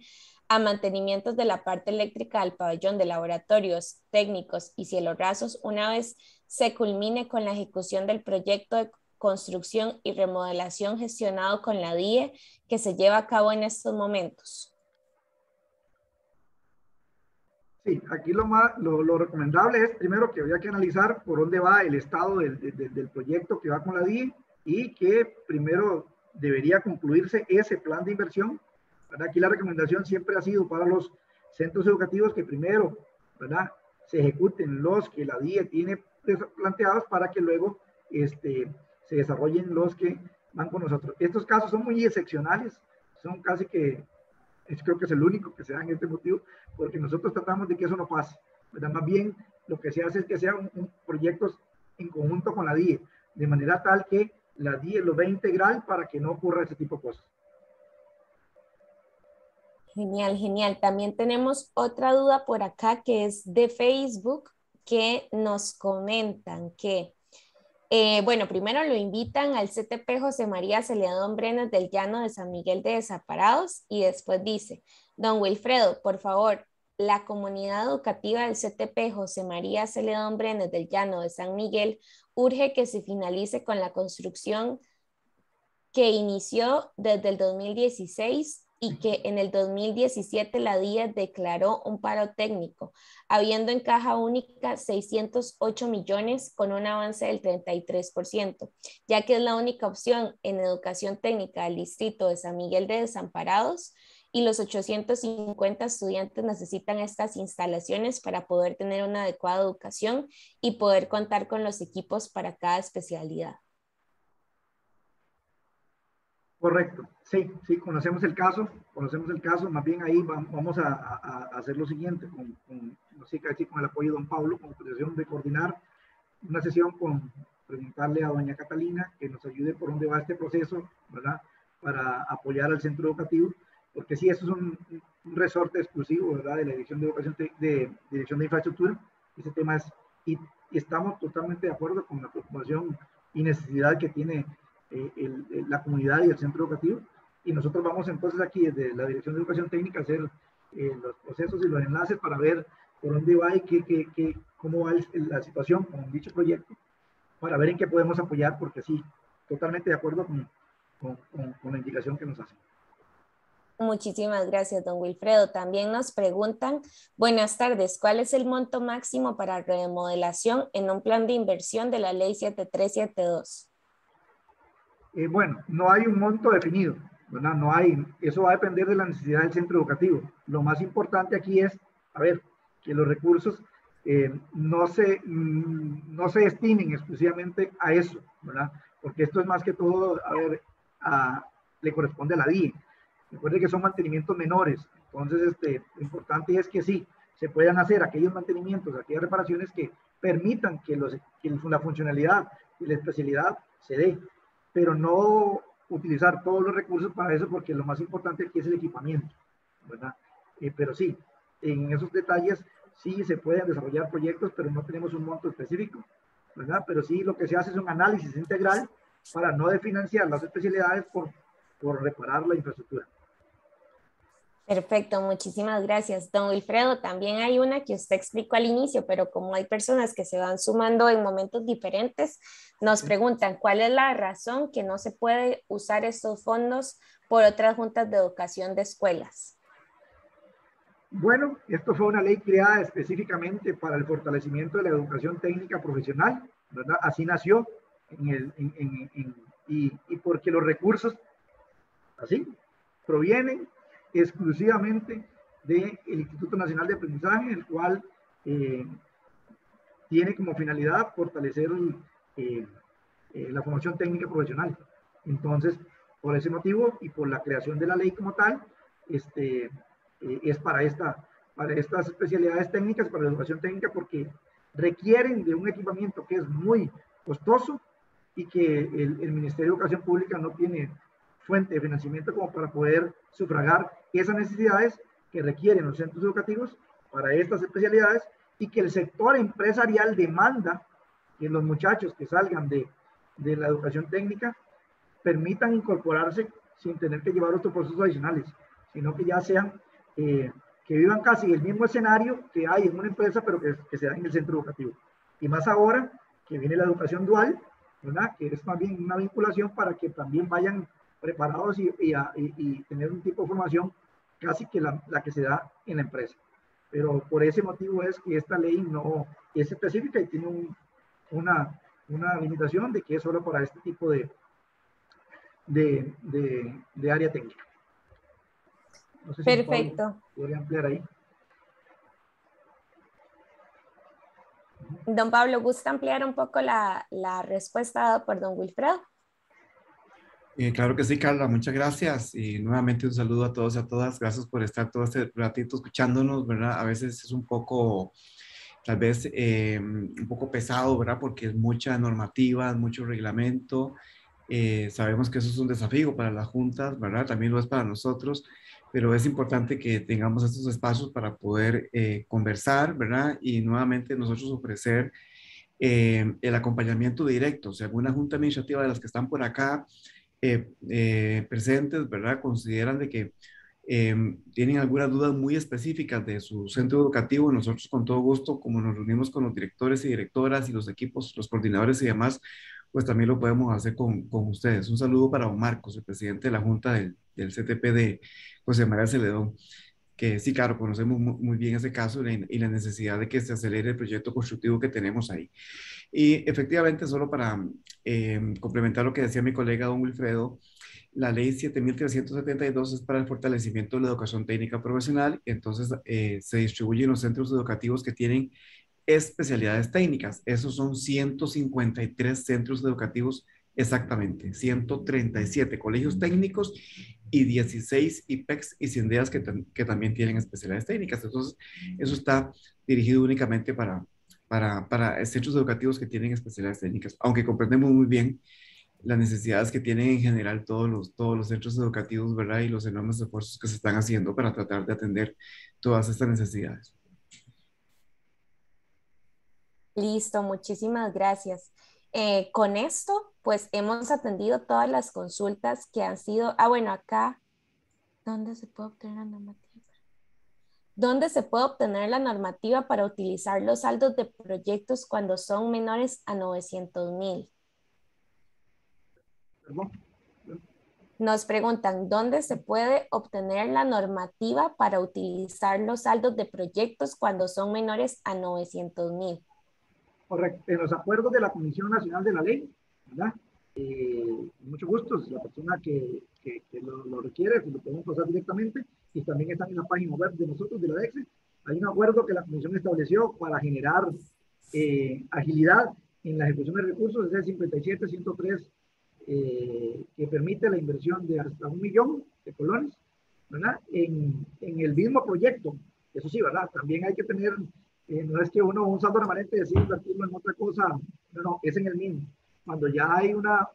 a mantenimientos de la parte eléctrica al pabellón de laboratorios técnicos y cielo rasos una vez se culmine con la ejecución del proyecto de construcción y remodelación gestionado con la DIE que se lleva a cabo en estos momentos? Sí, aquí lo recomendable es primero que habría que analizar por dónde va el estado del proyecto que va con la DIE y que primero debería concluirse ese plan de inversión, ¿verdad? Aquí la recomendación siempre ha sido para los centros educativos que primero, ¿verdad?, se ejecuten los que la DIE tiene planteados para que luego se desarrollen los que van con nosotros. Estos casos son muy excepcionales, son casi que, creo que es el único que se da en este motivo, porque nosotros tratamos de que eso no pase, ¿verdad? Más bien lo que se hace es que sean proyectos en conjunto con la DIE, de manera tal que la DIE lo ve integral para que no ocurra ese tipo de cosas. Genial, genial. También tenemos otra duda por acá que es de Facebook, que nos comentan que, bueno, primero lo invitan al CTP José María Celedón Brenes del Llano de San Miguel de Desamparados y después dice, don Wilfredo, por favor, la comunidad educativa del CTP José María Celedón Brenes del Llano de San Miguel urge que se finalice con la construcción que inició desde el 2016 y que en el 2017 la DIE declaró un paro técnico, habiendo en caja única 608 millones con un avance del 33%, ya que es la única opción en educación técnica del distrito de San Miguel de Desamparados y los 850 estudiantes necesitan estas instalaciones para poder tener una adecuada educación y poder contar con los equipos para cada especialidad. Correcto, sí, sí, conocemos el caso, más bien ahí vamos a hacer lo siguiente, no sé, casi con el apoyo de don Pablo, con autorización de coordinar una sesión preguntarle a doña Catalina que nos ayude por dónde va este proceso, ¿verdad? Para apoyar al centro educativo, porque sí, eso es un resorte exclusivo, ¿verdad? De la Dirección de Educación, de Dirección de Infraestructura, ese tema es, y estamos totalmente de acuerdo con la preocupación y necesidad que tiene la comunidad y el centro educativo, y nosotros vamos entonces aquí desde la Dirección de Educación Técnica a hacer los procesos y los enlaces para ver por dónde va y cómo va la situación con dicho proyecto, para ver en qué podemos apoyar, porque sí, totalmente de acuerdo con la indicación que nos hacen. Muchísimas gracias, don Wilfredo. También nos preguntan, buenas tardes, ¿cuál es el monto máximo para remodelación en un plan de inversión de la ley 7372? Bueno, no hay un monto definido, ¿verdad? No hay, eso va a depender de la necesidad del centro educativo. Lo más importante aquí es, a ver, que los recursos no se destinen exclusivamente a eso, ¿verdad? Porque esto es más que todo, a ver, le corresponde a la DIE. Recuerde que son mantenimientos menores, entonces lo importante es que sí, se puedan hacer aquellos mantenimientos, aquellas reparaciones que permitan que la funcionalidad y la especialidad se dé, pero no utilizar todos los recursos para eso, porque lo más importante aquí es el equipamiento, ¿verdad? Pero sí, en esos detalles sí se pueden desarrollar proyectos, pero no tenemos un monto específico, ¿verdad? Pero sí lo que se hace es un análisis integral para no desfinanciar las especialidades por reparar la infraestructura. Perfecto, muchísimas gracias. Don Wilfredo, también hay una que usted explicó al inicio, pero como hay personas que se van sumando en momentos diferentes, nos preguntan cuál es la razón que no se puede usar estos fondos por otras juntas de educación de escuelas. Bueno, esto fue una ley creada específicamente para el fortalecimiento de la educación técnica profesional, ¿verdad? Así nació, y porque los recursos, así, provienen exclusivamente del Instituto Nacional de Aprendizaje, el cual tiene como finalidad fortalecer la formación técnica profesional. Entonces, por ese motivo y por la creación de la ley como tal, es para estas especialidades técnicas, para la educación técnica, porque requieren de un equipamiento que es muy costoso y que el Ministerio de Educación Pública no tiene fuente de financiamiento como para poder sufragar esas necesidades que requieren los centros educativos para estas especialidades, y que el sector empresarial demanda que los muchachos que salgan de la educación técnica permitan incorporarse sin tener que llevar otros procesos adicionales, sino que ya sean, que vivan casi el mismo escenario que hay en una empresa, pero que se da en el centro educativo. Y más ahora que viene la educación dual, ¿verdad? Que es más bien una vinculación para que también vayan preparados y tener un tipo de formación casi que la que se da en la empresa. Pero por ese motivo es que esta ley no es específica y tiene una limitación de que es solo para este tipo de área técnica. No sé si Perfecto. Pablo podría ampliar ahí. Don Pablo, ¿gusta ampliar un poco la respuesta dada por don Wilfredo? Claro que sí, Carla, muchas gracias y nuevamente un saludo a todos y a todas. Gracias por estar todo este ratito escuchándonos, ¿verdad? A veces es un poco tal vez un poco pesado, ¿verdad? Porque es mucha normativa, mucho reglamento. Sabemos que eso es un desafío para las juntas, ¿verdad? También lo es para nosotros, pero es importante que tengamos estos espacios para poder conversar, ¿verdad? Y nuevamente nosotros ofrecer el acompañamiento directo. Si alguna junta administrativa de las que están por acá presentes, ¿verdad? Consideran de que tienen algunas dudas muy específicas de su centro educativo, nosotros con todo gusto, como nos reunimos con los directores y directoras y los equipos, los coordinadores y demás, pues también lo podemos hacer con ustedes. Un saludo para don Marcos, el presidente de la Junta del CTP de José María Celedón, que sí, claro, conocemos muy bien ese caso y la necesidad de que se acelere el proyecto constructivo que tenemos ahí. Y efectivamente, solo para complementar lo que decía mi colega don Wilfredo, la ley 7372 es para el fortalecimiento de la educación técnica profesional, entonces se distribuyen los centros educativos que tienen especialidades técnicas. Esos son 153 centros educativos exactamente, 137 colegios técnicos y 16 IPEX y CINDEAS que también tienen especialidades técnicas. Entonces, eso está dirigido únicamente para centros educativos que tienen especialidades técnicas, aunque comprendemos muy bien las necesidades que tienen en general todos los centros educativos, ¿verdad? Y los enormes esfuerzos que se están haciendo para tratar de atender todas estas necesidades. Listo, muchísimas gracias. Con esto, pues hemos atendido todas las consultas que han sido, bueno, acá, ¿dónde se puede obtener la normativa? ¿Dónde se puede obtener la normativa para utilizar los saldos de proyectos cuando son menores a 900,000? ¿Perdón? Nos preguntan, ¿dónde se puede obtener la normativa para utilizar los saldos de proyectos cuando son menores a 900,000? Correcto. En los acuerdos de la Comisión Nacional de la Ley, ¿verdad? Mucho gusto, si la persona que lo requiere, pues lo podemos pasar directamente y también están en la página web de nosotros, de la DEXE. Hay un acuerdo que la Comisión estableció para generar agilidad en la ejecución de recursos, es el 57-103, que permite la inversión de hasta 1 millón de colones, ¿verdad? En el mismo proyecto. Eso sí, ¿verdad? También hay que tener, no es que uno un saldo remanente decide invertirlo en otra cosa, no, no, es en el mismo. Cuando ya hay una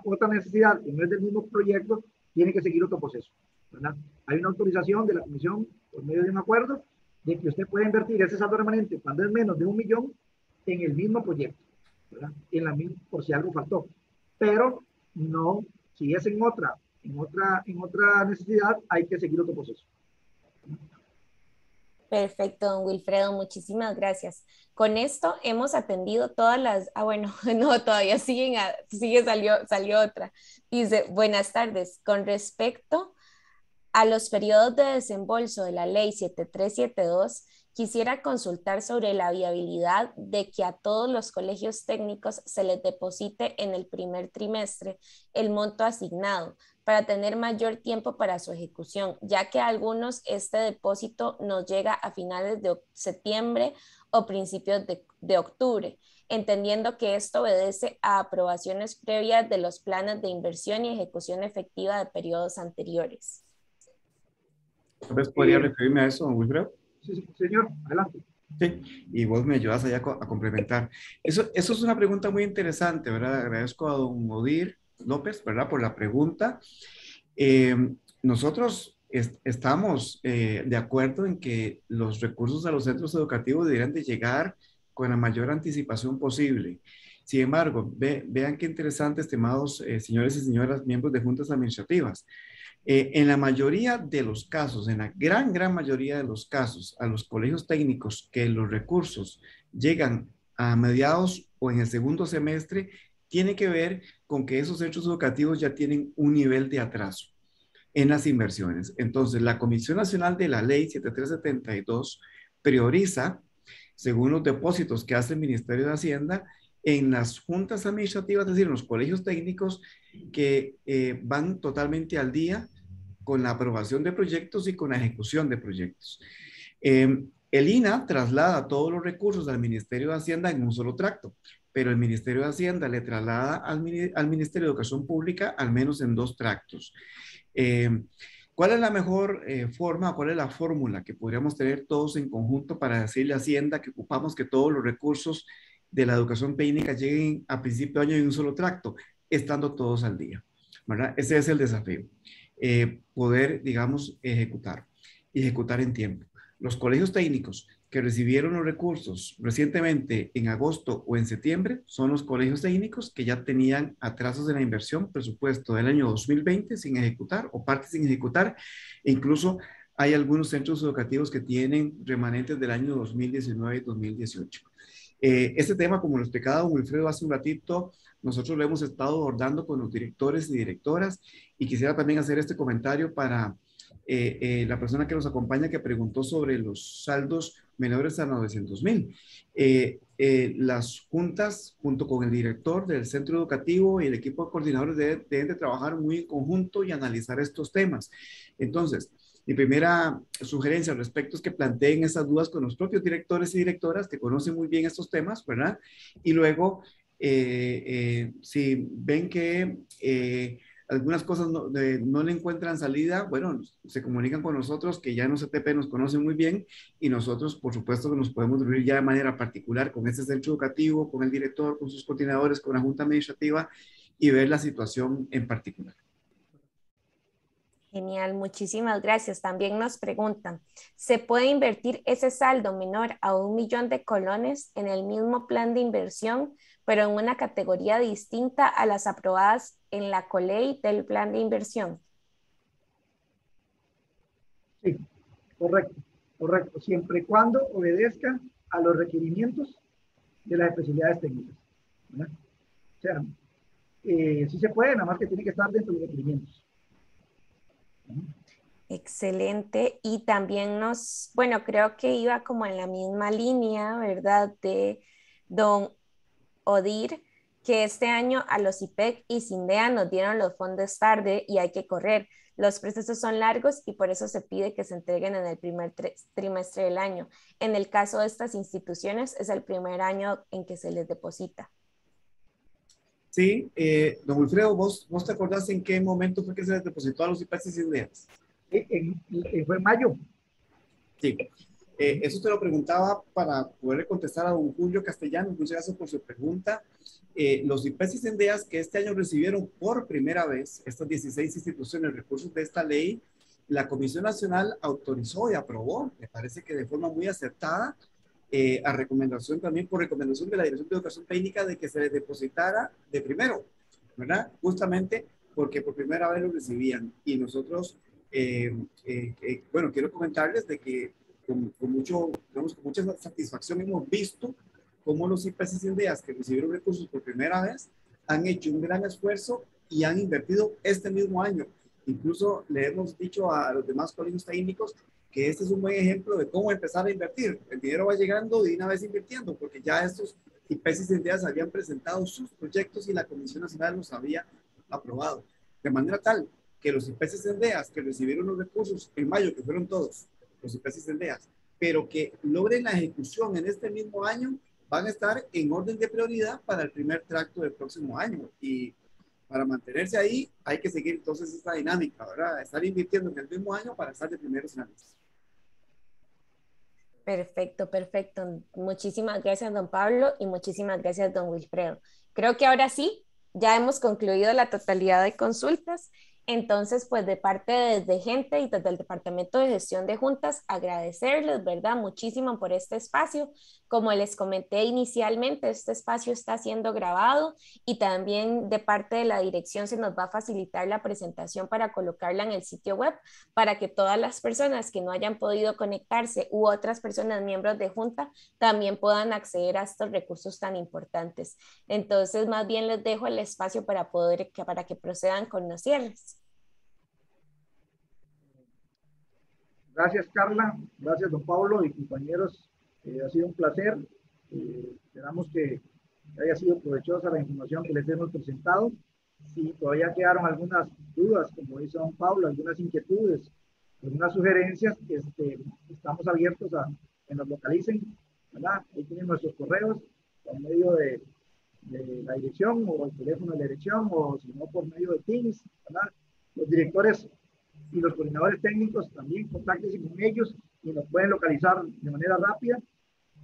otra necesidad que no es del mismo proyecto, tiene que seguir otro proceso, ¿verdad? Hay una autorización de la Comisión por medio de un acuerdo de que usted puede invertir ese saldo remanente cuando es menos de 1 millón en el mismo proyecto, ¿verdad? Por si algo faltó. Pero no, si es en otra necesidad, hay que seguir otro proceso. Perfecto, don Wilfredo, muchísimas gracias. Con esto hemos atendido todas las, bueno, no, todavía salió otra. Dice, buenas tardes, con respecto a los periodos de desembolso de la ley 7372, quisiera consultar sobre la viabilidad de que a todos los colegios técnicos se les deposite en el primer trimestre el monto asignado para tener mayor tiempo para su ejecución, ya que a algunos este depósito nos llega a finales de septiembre o principios de octubre, entendiendo que esto obedece a aprobaciones previas de los planes de inversión y ejecución efectiva de periodos anteriores. Tal vez podría referirme a eso, don Wilfredo. Sí, señor, adelante. Sí, y vos me ayudas allá a complementar. Eso es una pregunta muy interesante, ¿verdad? Agradezco a don Odir López, ¿verdad? Por la pregunta. Nosotros estamos de acuerdo en que los recursos a los centros educativos deberían de llegar con la mayor anticipación posible. Sin embargo, vean qué interesante, estimados señores y señoras miembros de juntas administrativas. En la mayoría de los casos, en la gran mayoría de los casos, a los colegios técnicos que los recursos llegan a mediados o en el segundo semestre, tiene que ver con que esos centros educativos ya tienen un nivel de atraso en las inversiones. Entonces, la Comisión Nacional de la Ley 7372 prioriza, según los depósitos que hace el Ministerio de Hacienda, en las juntas administrativas, es decir, en los colegios técnicos que van totalmente al día con la aprobación de proyectos y con la ejecución de proyectos. El INA traslada todos los recursos al Ministerio de Hacienda en un solo tracto, pero el Ministerio de Hacienda le traslada al Ministerio de Educación Pública al menos en 2 tractos. ¿Cuál es la mejor forma, cuál es la fórmula que podríamos tener todos en conjunto para decirle a Hacienda que ocupamos que todos los recursos de la educación técnica lleguen a principio de año en un solo tracto, estando todos al día? ¿Verdad? Ese es el desafío. Poder, digamos, ejecutar en tiempo. Los colegios técnicos que recibieron los recursos recientemente en agosto o en septiembre son los colegios técnicos que ya tenían atrasos de la inversión, presupuesto del año 2020 sin ejecutar o parte sin ejecutar. E incluso hay algunos centros educativos que tienen remanentes del año 2019 y 2018. Este tema, como lo explicaba don Wilfredo hace un ratito, nosotros lo hemos estado abordando con los directores y directoras, y quisiera también hacer este comentario para la persona que nos acompaña que preguntó sobre los saldos menores a 900,000. Las juntas, junto con el director del centro educativo y el equipo de coordinadores, deben de trabajar muy en conjunto y analizar estos temas. Entonces, mi primera sugerencia al respecto es que planteen esas dudas con los propios directores y directoras que conocen muy bien estos temas, ¿verdad? Y luego, si ven que algunas cosas no le encuentran salida, bueno, se comunican con nosotros, que ya en los CTP nos conocen muy bien, y nosotros, por supuesto, que nos podemos reunir ya de manera particular con este centro educativo, con el director, con sus coordinadores, con la junta administrativa, y ver la situación en particular. Genial, muchísimas gracias. También nos preguntan, ¿se puede invertir ese saldo menor a 1 millón de colones en el mismo plan de inversión, pero en una categoría distinta a las aprobadas en la COLEI del plan de inversión? Sí, correcto, correcto, siempre y cuando obedezca a los requerimientos de las especialidades técnicas, ¿verdad? O sea, sí se puede, nada más que tiene que estar dentro de los requerimientos. Excelente. Y también bueno, creo que iba como en la misma línea, ¿verdad? De don Odir, que este año a los IPEC y SINDEA nos dieron los fondos tarde y hay que correr. Los procesos son largos y por eso se pide que se entreguen en el primer trimestre del año. En el caso de estas instituciones, es el primer año en que se les deposita. Sí, don Wilfredo, ¿vos te acordás en qué momento fue que se les depositó a los IPEX y SINDEAS? Fue en mayo. Sí, eso te lo preguntaba para poderle contestar a don Julio Castellano. Muchas gracias por su pregunta. Los IPES y SINDEAS que este año recibieron por primera vez estas 16 instituciones recursos de esta ley, la Comisión Nacional autorizó y aprobó, me parece que de forma muy acertada, a recomendación también, por recomendación de la Dirección de Educación Técnica, de que se les depositara de primero, ¿verdad? Justamente porque por primera vez lo recibían. Y nosotros, bueno, quiero comentarles de que con mucha satisfacción hemos visto cómo los IPES y SINDEAS que recibieron recursos por primera vez han hecho un gran esfuerzo y han invertido este mismo año. Incluso le hemos dicho a los demás colegios técnicos que este es un buen ejemplo de cómo empezar a invertir. El dinero va llegando de una vez invirtiendo, porque ya estos IPES y SINDEAS habían presentado sus proyectos y la Comisión Nacional los había aprobado. De manera tal que los IPES y SINDEAS que recibieron los recursos en mayo, que fueron todos los IPES y SINDEAS, pero que logren la ejecución en este mismo año, van a estar en orden de prioridad para el primer tracto del próximo año. Y para mantenerse ahí, hay que seguir entonces esta dinámica, ¿verdad? Estar invirtiendo en el mismo año para estar de primeros en la lista. Perfecto, perfecto. Muchísimas gracias, don Pablo, y muchísimas gracias, don Wilfredo. Creo que ahora sí, ya hemos concluido la totalidad de consultas. Entonces, pues de parte de gente y desde el Departamento de Gestión de Juntas, agradecerles, ¿verdad? Muchísimo por este espacio. Como les comenté inicialmente, este espacio está siendo grabado y también de parte de la dirección se nos va a facilitar la presentación para colocarla en el sitio web para que todas las personas que no hayan podido conectarse u otras personas miembros de Junta también puedan acceder a estos recursos tan importantes. Entonces, más bien les dejo el espacio para que procedan con los cierres. Gracias, Carla. Gracias, don Pablo y compañeros. Ha sido un placer. Esperamos que haya sido provechosa la información que les hemos presentado. Si todavía quedaron algunas dudas, como dice don Pablo, algunas inquietudes, algunas sugerencias, estamos abiertos a que nos localicen, ¿verdad? Ahí tienen nuestros correos por medio de la dirección o el teléfono de la dirección, o si no por medio de Teams, ¿verdad? Los directores y los coordinadores técnicos también contáctense con ellos y nos pueden localizar de manera rápida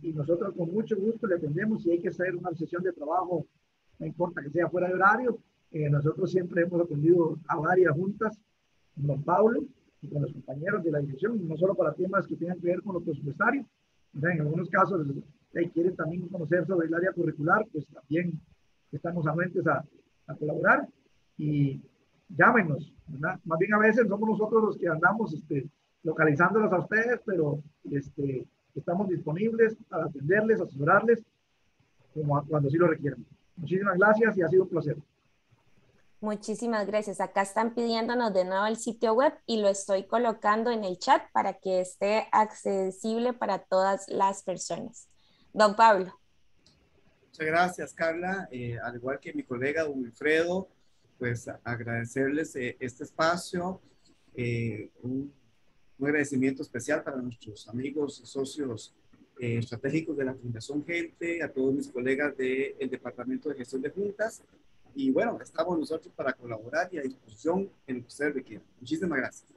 y nosotros con mucho gusto le atendemos. Si hay que hacer una sesión de trabajo, no importa que sea fuera de horario, nosotros siempre hemos atendido a varias juntas con don Pablo y con los compañeros de la dirección, no solo para temas que tengan que ver con lo presupuestario. O sea, en algunos casos quieren también conocer sobre el área curricular, pues también estamos anuentes a colaborar y llámenos, ¿verdad? Más bien a veces somos nosotros los que andamos localizándolos a ustedes, pero estamos disponibles para atenderles, asesorarles, como cuando sí lo requieran. Muchísimas gracias y ha sido un placer. Muchísimas gracias. Acá están pidiéndonos de nuevo el sitio web y lo estoy colocando en el chat para que esté accesible para todas las personas. Don Pablo. Muchas gracias, Carla. Al igual que mi colega Wilfredo, pues agradecerles este espacio, un agradecimiento especial para nuestros amigos y socios estratégicos de la Fundación Gente, a todos mis colegas del Departamento de Gestión de Juntas. Y bueno, estamos nosotros para colaborar y a disposición en lo que ustedes requieran. Muchísimas gracias.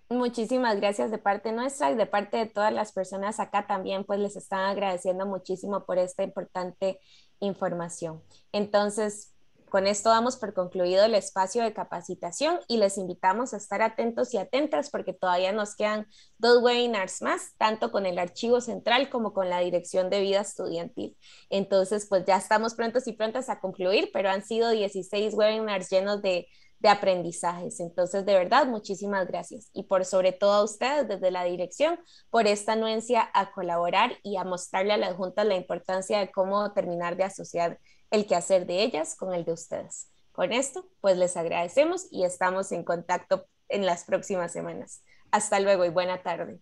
Muchísimas gracias de parte nuestra y de parte de todas las personas acá también, pues les están agradeciendo muchísimo por esta importante información. Entonces, con esto damos por concluido el espacio de capacitación y les invitamos a estar atentos y atentas porque todavía nos quedan 2 webinars más, tanto con el Archivo Central como con la Dirección de Vida Estudiantil. Entonces, pues ya estamos prontos y prontas a concluir, pero han sido 16 webinars llenos de aprendizajes. Entonces, de verdad, muchísimas gracias. Y por sobre todo a ustedes desde la dirección por esta anuencia a colaborar y a mostrarle a las juntas la importancia de cómo terminar de asociar el quehacer de ellas con el de ustedes. Con esto, pues les agradecemos y estamos en contacto en las próximas semanas. Hasta luego y buena tarde.